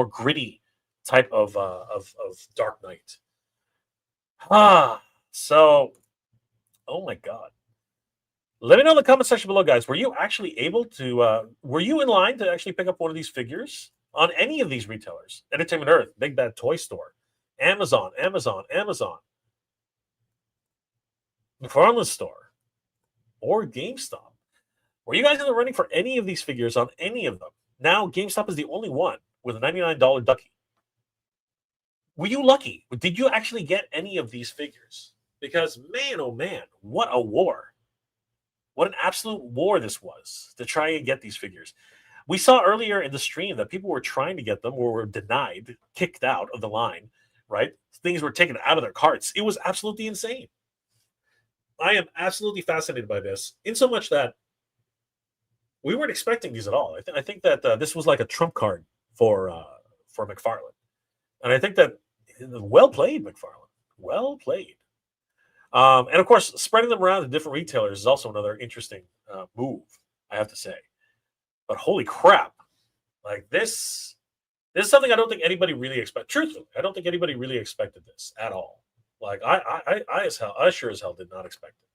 Speaker 1: gritty type of Dark Knight. So, oh my God. Let me know in the comment section below, guys. Were you actually able to, were you in line to actually pick up one of these figures on any of these retailers? Entertainment Earth, Big Bad Toy Store, Amazon, McFarlane Store, or GameStop. Were you guys in the running for any of these figures on any of them? Now, GameStop is the only one with a $99 ducky. Were you lucky? Did you actually get any of these figures? Because, man, oh man, what a war. What an absolute war this was to try and get these figures. We saw earlier in the stream that people were trying to get them or were denied, kicked out of the line, right? Things were taken out of their carts. It was absolutely insane. I am absolutely fascinated by this, in so much that we weren't expecting these at all. I think that this was like a trump card for McFarlane. And I think that well played, McFarlane. Well played. And of course, spreading them around to different retailers is also another interesting move, I have to say. But holy crap, like this is something I don't think anybody really expected. Truthfully, I don't think anybody really expected this at all. Like I sure as hell did not expect it,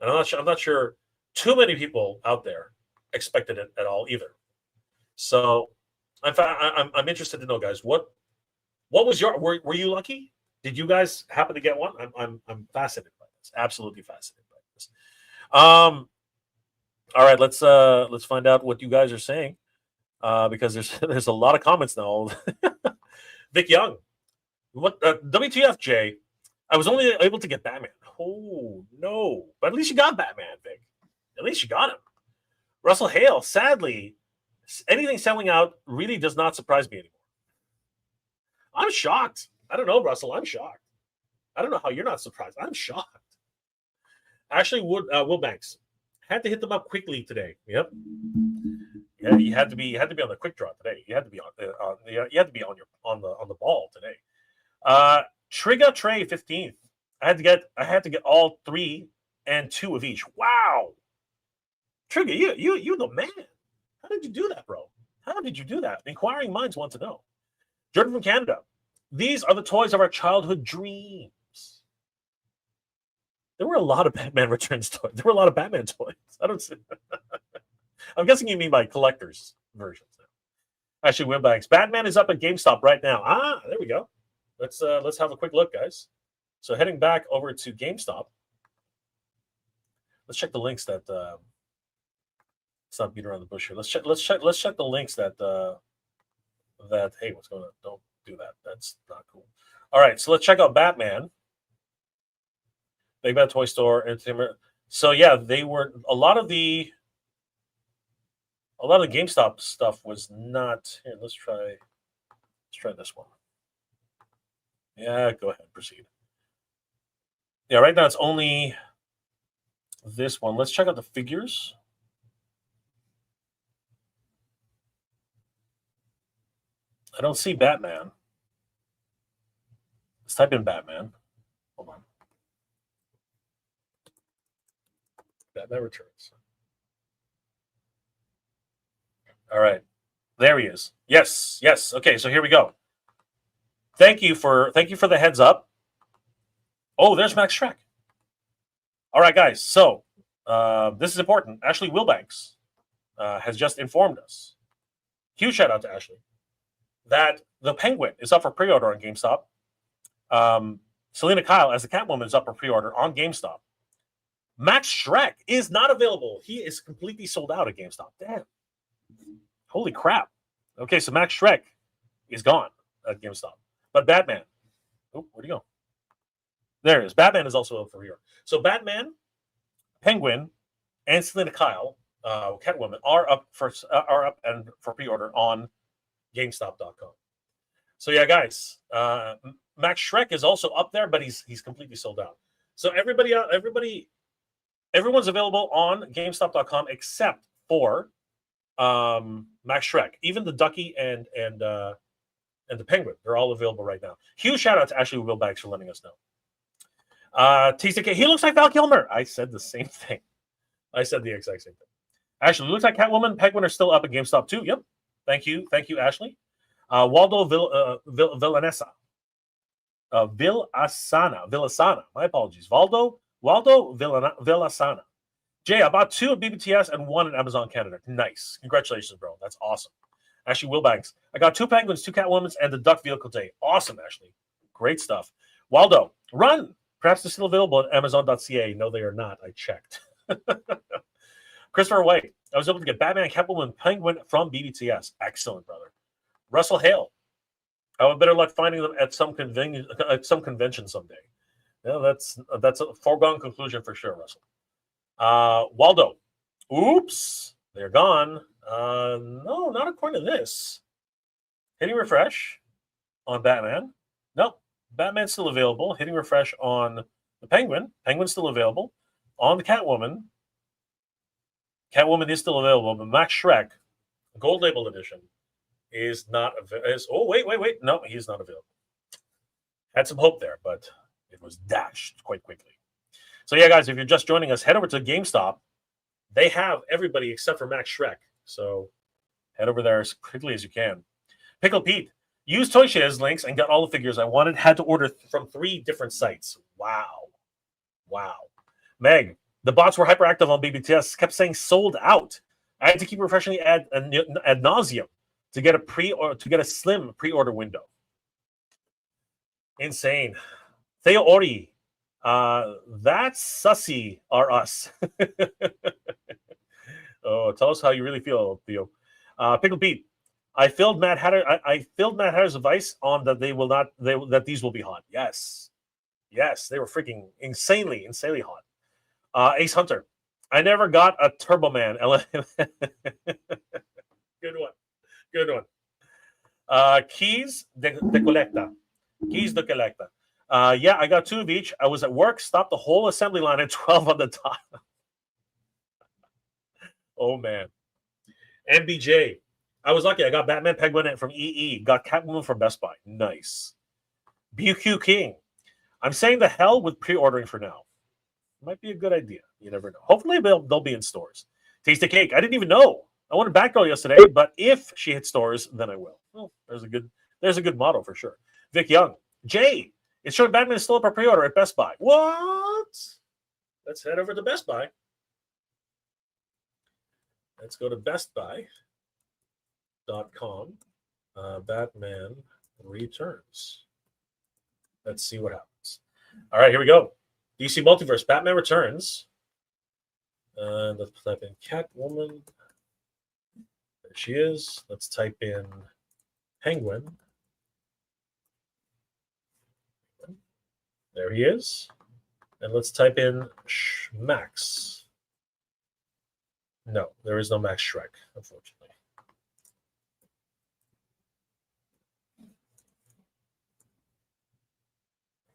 Speaker 1: and I'm not sure too many people out there expected it at all either. So I'm interested to know, guys, what was your were you lucky? Did you guys happen to get one? I'm fascinated by this. Absolutely fascinated by this. All right, let's find out what you guys are saying, because there's a lot of comments now. Vic Young, what WTF, Jay? I was only able to get Batman. Oh no, but at least you got Batman, Vic. At least you got him. Russell Hale, sadly, anything selling out really does not surprise me anymore. I'm shocked. I don't know, Russell. I'm shocked. I don't know how you're not surprised. I'm shocked. Actually, Will Banks had to hit them up quickly today. Yep. Yeah, you had to be on the quick draw today. You had to be on the ball today. Trigger Trey 15th. I had to get all 3 and 2 of each. Wow. Trigger, you the man. How did you do that, bro? How did you do that? Inquiring minds want to know. Jordan from Canada. These are the toys of our childhood dreams. There were a lot of Batman Returns toys. There were a lot of Batman toys. I don't see. I'm guessing you mean by collectors versions. Actually, Wimbanks. Batman is up at GameStop right now. There we go. Let's have a quick look, guys. So heading back over to GameStop. Let's check the links that. Let's not beat around the bush here. Let's check the links that. Hey, what's going on? Don't do that. That's not cool. All right, so let's check out Batman. Big Bad Toy Store, Entertainment. So yeah, they were a lot of the GameStop stuff was not here. Let's try this one. Yeah, go ahead, proceed. Yeah, right now it's only this one. Let's check out the figures. I don't see Batman. Let's type in Batman. Hold on. Batman Returns. All right. There he is. Yes. Okay, so here we go. Thank you for the heads up. Oh, there's Max Shreck. All right, guys. So this is important. Ashley Wilbanks has just informed us. Huge shout out to Ashley that the Penguin is up for pre-order on GameStop. Selena Kyle as the Catwoman is up for pre-order on GameStop. Max Shreck is not available. He is completely sold out at GameStop. Damn. Holy crap. Okay, so Max Shreck is gone at GameStop. But Batman. Oh, where'd he go? There it is. Batman is also up for pre-order. So Batman, Penguin, and Selena Kyle, Catwoman, are up for pre-order on GameStop.com. So yeah, guys, Max Shreck is also up there, but he's completely sold out. So everyone's available on GameStop.com except for Max Shreck. Even the Ducky and the Penguin, they're all available right now. Huge shout out to Ashley Wilbanks for letting us know. TCK, he looks like Val Kilmer. I said the same thing. I said the exact same thing. Actually, looks like Catwoman, Penguin are still up at GameStop too. Yep. Thank you, Ashley. Waldo Villasana. Villasana. My apologies. Waldo Villasana. Jay, I bought 2 at BBTS and 1 at Amazon Canada. Nice. Congratulations, bro. That's awesome. Ashley Wilbanks. I got 2 Penguins, 2 Catwomans, and the Duck Vehicle Day. Awesome, Ashley. Great stuff. Waldo, run. Perhaps they're still available at Amazon.ca. No, they are not. I checked. Christopher White. I was able to get Batman, Catwoman, Penguin from BBTS. Excellent, brother. Russell Hale. I have better luck finding them at some convention someday. Yeah, that's a foregone conclusion for sure, Russell. Waldo. Oops. They're gone. No, not according to this. Hitting refresh on Batman. Nope. Batman's still available. Hitting refresh on the Penguin. Penguin's still available. On the Catwoman. Catwoman is still available, but Max Shreck, Gold Label Edition, is not available. Oh, wait. No, he's not available. Had some hope there, but it was dashed quite quickly. So yeah, guys, if you're just joining us, head over to GameStop. They have everybody except for Max Shreck. So head over there as quickly as you can. Pickle Pete. Use Toy Shiz links and got all the figures I wanted. Had to order from 3 different sites. Wow. Meg. The bots were hyperactive on BBTS. Kept saying sold out. I had to keep refreshing the ad nauseum to get a slim pre-order window. Insane. Theo Ori. That's sussy are us. Oh, tell us how you really feel, Theo. Pickle Pete. I filled Matt Hatter's advice on that that these will be hot. Yes, they were freaking insanely hot. Ace Hunter. I never got a Turbo Man. Good one. Keys de Colecta. Yeah, I got 2 of each. I was at work, stopped the whole assembly line at 12 on the top. Oh, man. MBJ. I was lucky. I got Batman Penguin from EE. Got Catwoman from Best Buy. Nice. BQ King. I'm saying the hell with pre-ordering for now. Might be a good idea. You never know. Hopefully they'll be in stores. Taste the Cake. I didn't even know. I wanted Batgirl yesterday, but if she hits stores, then I will. Well, there's a good motto for sure. Vic Young. Jay. It's showing Batman is still up for pre-order at Best Buy. What? Let's head over to Best Buy. Let's go to bestbuy.com. Batman Returns. Let's see what happens. All right, here we go. DC Multiverse, Batman Returns. Let's type in Catwoman. There she is. Let's type in Penguin. There he is. And let's type in Max. No, there is no Max Shreck, unfortunately.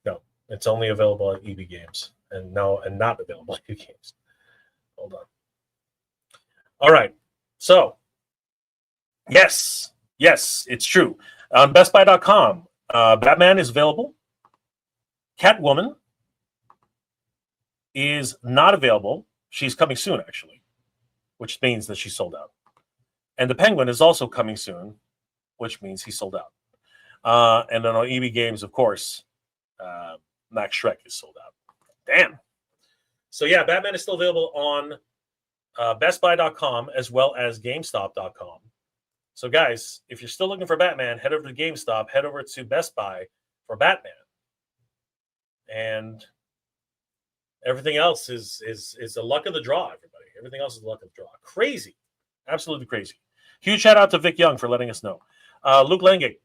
Speaker 1: No, it's only available at EB Games, and not available at EB Games. Hold on. All right. So, yes, it's true. On BestBuy.com, Batman is available. Catwoman is not available. She's coming soon, actually, which means that she's sold out. And the Penguin is also coming soon, which means he's sold out. And then on EB Games, of course, Max Shreck is sold out. Damn. So yeah, Batman is still available on BestBuy.com as well as GameStop.com. So guys, if you're still looking for Batman, head over to GameStop, head over to Best Buy for Batman. and everything else is the luck of the draw. Everybody, everything else is the luck of the draw. Crazy, absolutely crazy. Huge shout out to Vic Young for letting us know. Luke Lengick.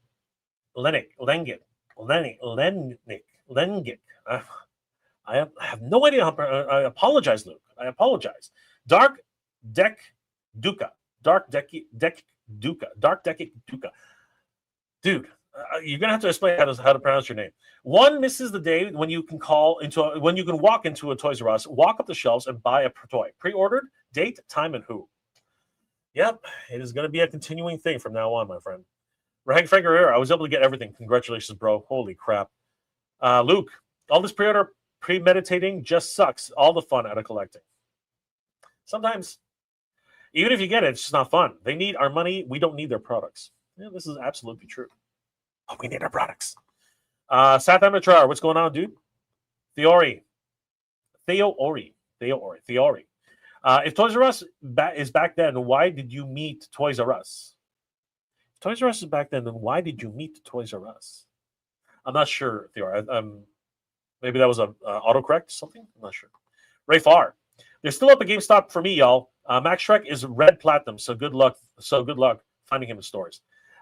Speaker 1: I have no idea. I apologize, Luke. I apologize. Dark Deck Duca. Dark Deck Duca. Dark Deck Duca. Dude, you're gonna have to explain how to pronounce your name. One misses the day when you can when you can walk into a Toys R Us, walk up the shelves, and buy a toy. Pre-ordered, date, time, and who. Yep, it is going to be a continuing thing from now on, my friend. Frank Guerrero, I was able to get everything. Congratulations, bro. Holy crap. Luke, all this pre-order premeditating just sucks. All the fun out of collecting. Sometimes, even if you get it, it's just not fun. They need our money. We don't need their products. Yeah, this is absolutely true. Oh, we need our products. South Amateur, what's going on, dude? Theori. If Toys R Us is back then, why did you meet Toys R Us? If Toys R Us is back then why did you meet Toys R Us? I'm not sure, Theori. Maybe that was a autocorrect something. I'm not sure. Ray Farr, they're still up at GameStop for me, y'all. Max Shreck is red platinum, so good luck. Finding him in stores.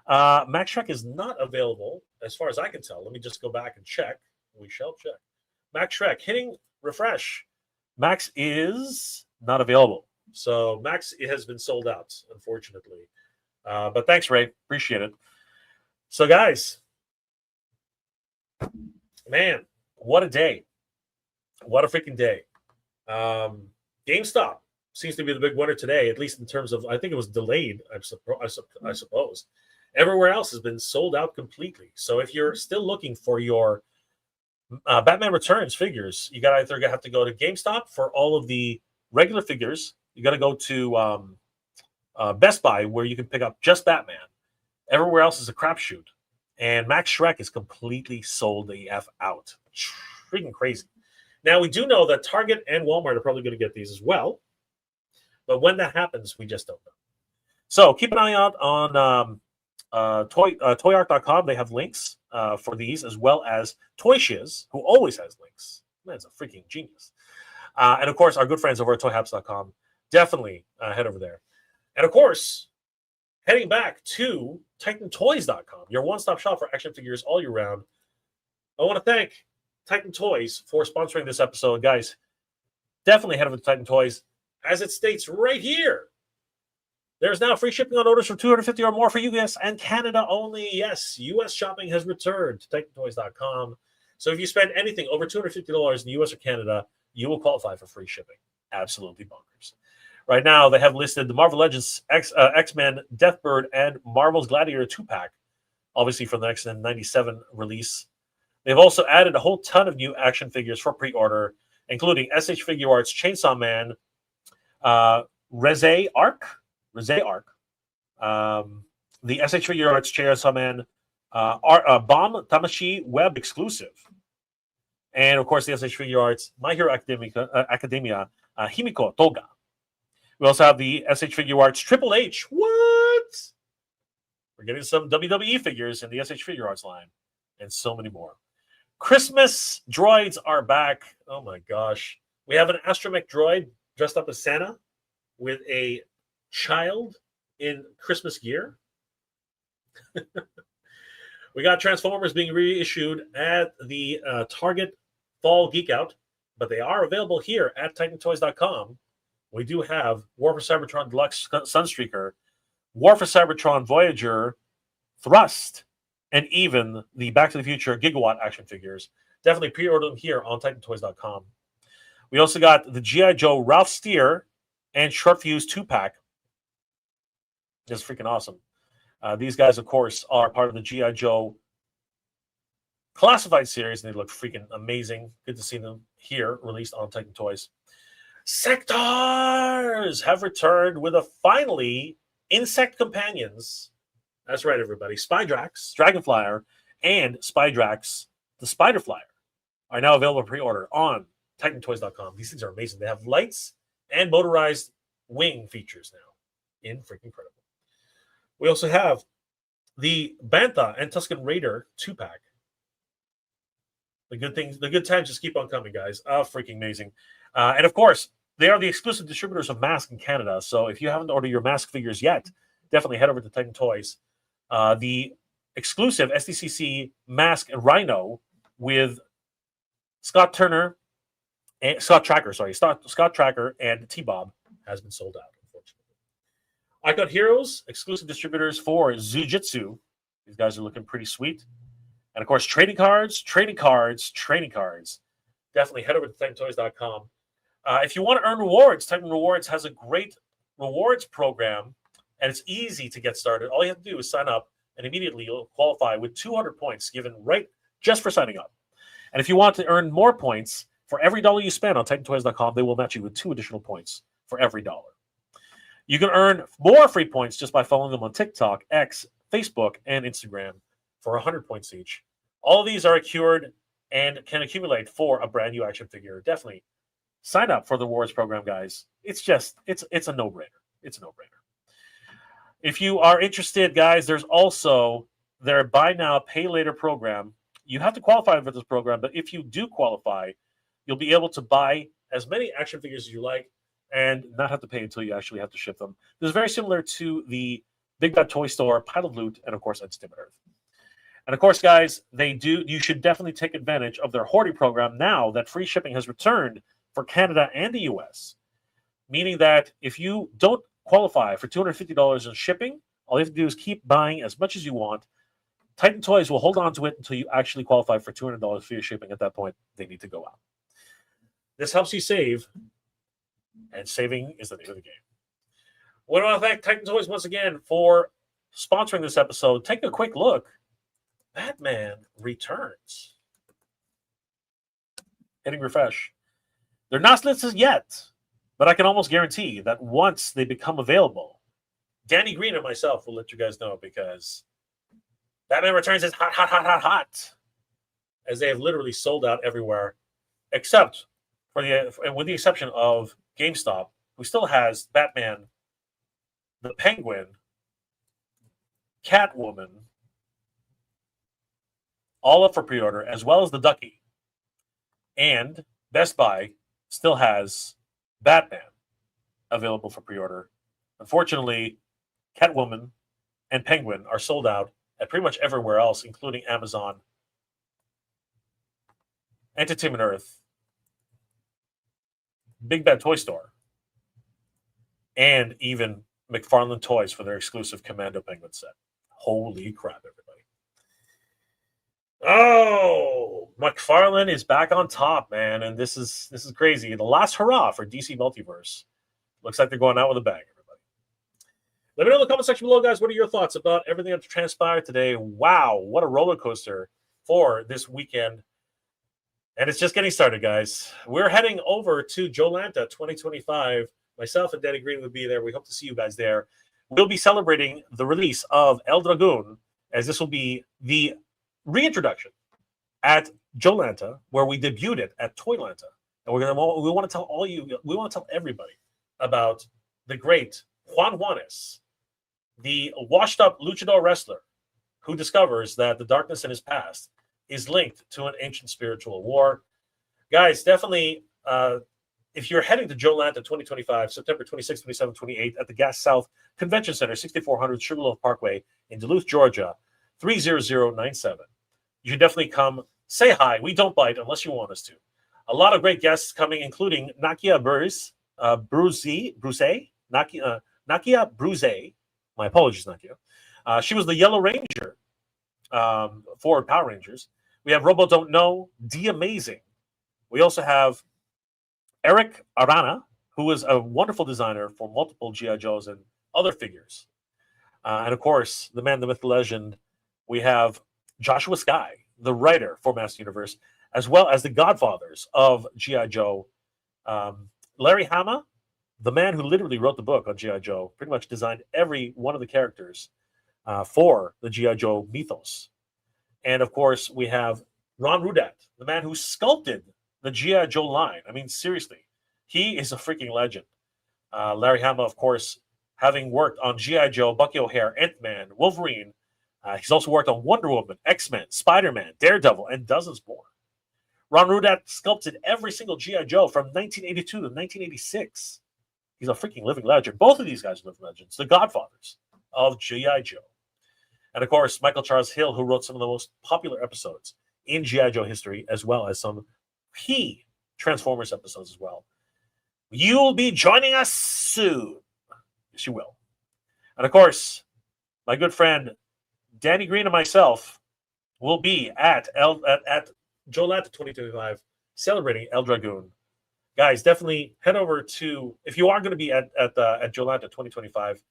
Speaker 1: Max Shreck is not available as far as I can tell. Let me just go back and check. We shall check. Max Shreck hitting refresh. Max is not available. So Max has been sold out, unfortunately. But thanks, Ray. Appreciate it. So, guys, man, what a day. What a freaking day. GameStop seems to be the big winner today, at least in terms of, I think it was delayed, I suppose. Everywhere else has been sold out completely. So if you're still looking for your Batman Returns figures, you got either have to go to GameStop for all of the regular figures. You got to go to Best Buy where you can pick up just Batman. Everywhere else is a crapshoot. And Max Shreck is completely sold the F out. Freaking crazy. Now, we do know that Target and Walmart are probably going to get these as well. But when that happens, we just don't know. So keep an eye out on toyark.com. They have links for these, as well as Toy Shiz, who always has links. Man's a freaking genius. And, of course, our good friends over at toyhaps.com. Definitely head over there. And, of course, heading back to titantoys.com, your one-stop shop for action figures all year round. I want to thank Titan Toys for sponsoring this episode. Guys, definitely head over to Titan Toys. As it states right here, there's now free shipping on orders from $250 or more for US and Canada only. Yes, US shopping has returned to titantoys.com. So if you spend anything over $250 in the US or Canada, you will qualify for free shipping. Absolutely bonkers. Right now, they have listed the Marvel Legends, X-Men, Deathbird, and Marvel's Gladiator 2-pack, obviously from the X-Men 97 release. They've also added a whole ton of new action figures for pre-order, including SH Figure Arts Chainsaw Man, Reze Arc, the SH Figure Arts Chainsaw Man, Bomb Tamashi Web exclusive, and of course the SH Figure Arts My Hero Academia Himiko Toga. We also have the SH Figure Arts Triple H. What? We're getting some WWE figures in the SH Figure Arts line, and so many more. Christmas droids are back. Oh my gosh. We have an astromech droid dressed up as Santa with a child in Christmas gear. We got Transformers being reissued at the Target Fall Geek Out, but they are available here at titantoys.com. We do have War for Cybertron Deluxe Sunstreaker, War for Cybertron Voyager, Thrust, and even the Back to the Future Gigawatt action figures. Definitely pre-order them here on titantoys.com. We also got the G.I. Joe Ralph Steer and Short Fuse 2-pack. This is freaking awesome. These guys, of course, are part of the G.I. Joe Classified series, and they look freaking amazing. Good to see them here, released on Titan Toys. Sectors have returned with a finally Insect Companions. That's right, everybody. Spydrax, Dragonflyer, and Spydrax, the Spider Flyer, are now available pre-order on titantoys.com. These things are amazing. They have lights and motorized wing features now. Freaking incredible. We also have the Bantha and Tusken Raider 2-pack. The good things, the good times just keep on coming, guys. Freaking amazing. And of course, they are the exclusive distributors of Mask in Canada. So if you haven't ordered your Mask figures yet, definitely head over to Titan Toys. The exclusive SDCC Mask and Rhino with Scott Tracker, Scott Tracker and T-Bob has been sold out, unfortunately. Icon Heroes, exclusive distributors for Zujitsu. These guys are looking pretty sweet. And of course, trading cards. Definitely head over to TitanToys.com. If you want to earn rewards, Titan Rewards has a great rewards program, and it's easy to get started. All you have to do is sign up, and immediately you'll qualify with 200 points given right just for signing up. And if you want to earn more points, for every dollar you spend on TitanToys.com, they will match you with 2 additional points for every dollar. You can earn more free points just by following them on TikTok, X, Facebook, and Instagram for 100 points each. All of these are accrued and can accumulate for a brand new action figure. Definitely sign up for the rewards program, guys. It's a no-brainer. It's a no-brainer. If you are interested, guys, there's also their buy now, pay later program. You have to qualify for this program, but if you do qualify, you'll be able to buy as many action figures as you like and not have to pay until you actually have to ship them. This is very similar to the Big Bad Toy Store, Pile of Loot, and of course, Instant Earth. And of course, guys, you should definitely take advantage of their hoarding program now that free shipping has returned for Canada and the US. Meaning that if you don't qualify for $250 in shipping, all you have to do is keep buying as much as you want. Titan Toys will hold on to it until you actually qualify for $200 for your shipping. At that point, they need to go out. This helps you save, and saving is the name of the game. We want to thank Titan Toys once again for sponsoring this episode. Take a quick look. Batman Returns. Hitting refresh. They're not listed yet, but I can almost guarantee that once they become available, Danny Green and myself will let you guys know, because Batman Returns is hot, as they have literally sold out everywhere, except with the exception of GameStop, who still has Batman, the Penguin, Catwoman, all up for pre-order, as well as the Ducky. And Best Buy still has Batman available for pre-order. Unfortunately, Catwoman and Penguin are sold out at pretty much everywhere else, including Amazon, Entertainment Earth, Big Bad Toy Store, and even McFarlane Toys for their exclusive Commando Penguin set. Holy crap, everybody. Oh, McFarlane is back on top, man, and this is crazy. The last hurrah for DC Multiverse. Looks like they're going out with a bang, everybody. Let me know in the comment section below, guys. What are your thoughts about everything that transpired today? Wow, what a roller coaster for this weekend. And it's just getting started, guys. We're heading over to Jolanta 2025. Myself and Danny Green will be there. We hope to see you guys there. We'll be celebrating the release of El Dragoon, as this will be the reintroduction at Jolanta, where we debuted it at Toylanta. And we want to tell everybody about the great Juan Juanes, the washed-up luchador wrestler who discovers that the darkness in his past is linked to an ancient spiritual war. Guys, definitely, if you're heading to Jolanta 2025, September 26, 27, 28, at the Gas South Convention Center, 6400 Sugarloaf Parkway in Duluth, Georgia, 30097. You should definitely come, say hi. We don't bite unless you want us to. A lot of great guests coming, including Nakia Bruce, Nakia Bruce. My apologies, Nakia. She was the Yellow Ranger for Power Rangers. We have Robo Don't Know, D Amazing. We also have Eric Arana, who is a wonderful designer for multiple G.I. Joes and other figures. And of course, the man, the myth, the legend, we have Joshua Sky, the writer for Master Universe, as well as the godfathers of G.I. Joe. Larry Hama, the man who literally wrote the book on G.I. Joe, pretty much designed every one of the characters for the G.I. Joe mythos. And of course, we have Ron Rudat, the man who sculpted the G.I. Joe line. I mean, seriously, he is a freaking legend. Larry Hama, of course, having worked on G.I. Joe, Bucky O'Hare, Ant-Man, Wolverine. He's also worked on Wonder Woman, X-Men, Spider-Man, Daredevil, and dozens more. Ron Rudat sculpted every single G.I. Joe from 1982 to 1986. He's a freaking living legend. Both of these guys are living legends, the godfathers of G.I. Joe. And of course, Michael Charles Hill, who wrote some of the most popular episodes in G.I. Joe history, as well as some key Transformers episodes as well. You'll be joining us soon. Yes, you will. And of course, my good friend Danny Green and myself will be at Jolanta 2025 celebrating El Dragoon. Guys, definitely head over to, if you are going to be at Jolanta 2025,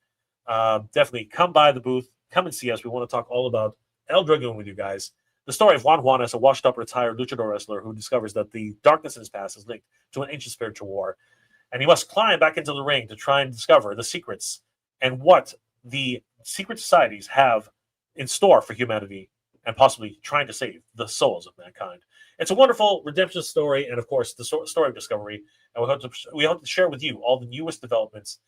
Speaker 1: definitely come by the booth, come and see us. We want to talk all about El Dragoon with you guys. The story of Juan Juanes, a washed-up retired luchador wrestler who discovers that the darkness in his past is linked to an ancient spiritual war, and he must climb back into the ring to try and discover the secrets and what the secret societies have in store for humanity and possibly trying to save the souls of mankind. It's a wonderful redemption story, and of course, the story of discovery. And we hope to share with you all the newest developments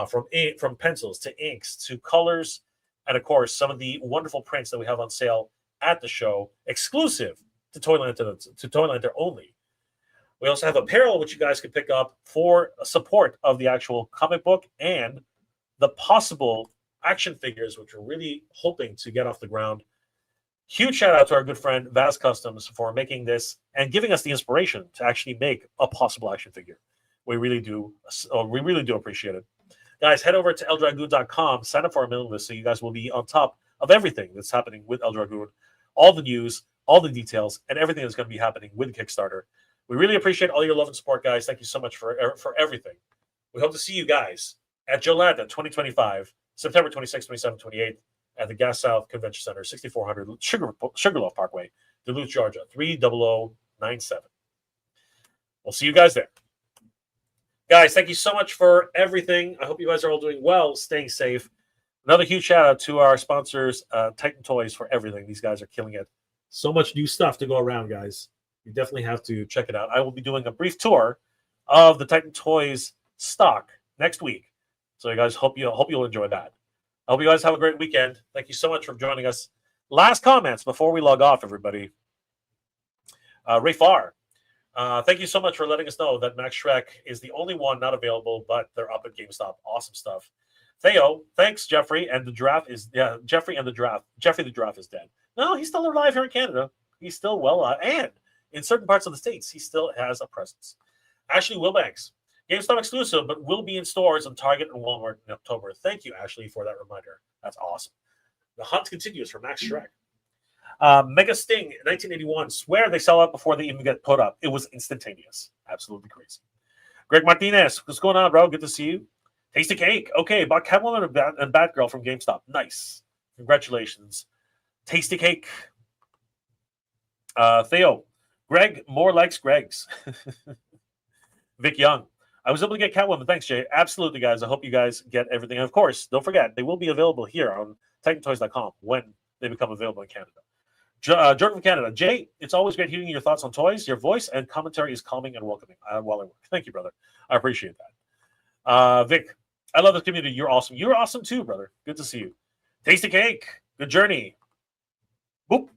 Speaker 1: from pencils to inks to colors, and of course, some of the wonderful prints that we have on sale at the show, exclusive to Toylander only. We also have apparel, which you guys can pick up for support of the actual comic book and the possible action figures, which we're really hoping to get off the ground. Huge shout out to our good friend Vaz Customs for making this and giving us the inspiration to actually make a possible action figure. We really do appreciate it. Guys, head over to eldragoon.com, sign up for our mailing list so you guys will be on top of everything that's happening with El Dragoon, all the news, all the details, and everything that's going to be happening with the Kickstarter. We really appreciate all your love and support, guys. Thank you so much for everything. We hope to see you guys at Jolanta 2025, September 26, 27, 28, at the Gas South Convention Center, 6400 Sugarloaf Parkway, Duluth, Georgia, 30097. We'll see you guys there. Guys, thank you so much for everything. I hope you guys are all doing well, staying safe. Another huge shout out to our sponsors, Titan Toys, for everything. These guys are killing it. So much new stuff to go around, guys. You definitely have to check it out. I will be doing a brief tour of the Titan Toys stock next week. So you guys, hope you'll enjoy that. I hope you guys have a great weekend. Thank you so much for joining us. Last comments before we log off, everybody. Ray Farr, thank you so much for letting us know that Max Shreck is the only one not available, but they're up at GameStop. Awesome stuff. Theo, thanks, Jeffrey. And the giraffe is Jeffrey the giraffe is dead. No, he's still alive here in Canada. He's still well alive, and in certain parts of the States, he still has a presence. Ashley Wilbanks, GameStop exclusive, but will be in stores on Target and Walmart in October. Thank you, Ashley, for that reminder. That's awesome. The hunt continues for Max Shreck. Mega Sting, 1981. Swear they sell out before they even get put up. It was instantaneous. Absolutely crazy. Greg Martinez, what's going on, bro? Good to see you. Tasty Cake. Okay, bought Catwoman and Batgirl from GameStop. Nice. Congratulations. Tasty Cake. Theo. Greg, more likes Greg's. Vic Young. I was able to get Catwoman. Thanks, Jay. Absolutely, guys. I hope you guys get everything. And of course, don't forget, they will be available here on TitanToys.com when they become available in Canada. Jordan from Canada. Jay, it's always great hearing your thoughts on toys. Your voice and commentary is calming and welcoming while I work. Thank you, brother. I appreciate that. Vic, I love this community. You're awesome. You're awesome too, brother. Good to see you. Tasty Cake. Good journey. Boop.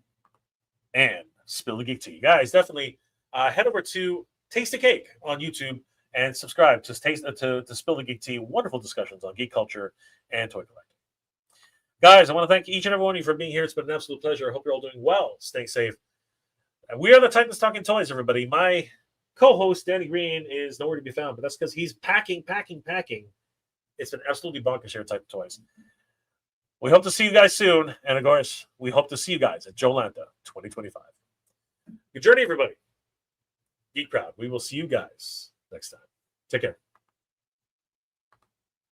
Speaker 1: And Spill the Geek Tea. Guys, definitely head over to Tasty Cake on YouTube and subscribe to Spill the Geek Tea. Wonderful discussions on geek culture and toy collecting. Guys, I want to thank each and every one of you for being here. It's been an absolute pleasure. I hope you're all doing well. Staying safe. And we are the Titans Talking Toys, everybody. My co-host, Danny Green, is nowhere to be found, but that's because he's packing. It's been absolutely bonkers here at Titan Toys. We hope to see you guys soon. And, of course, we hope to see you guys at Jolanta 2025. Good journey, everybody. Geek Proud. We will see you guys next time. Take care.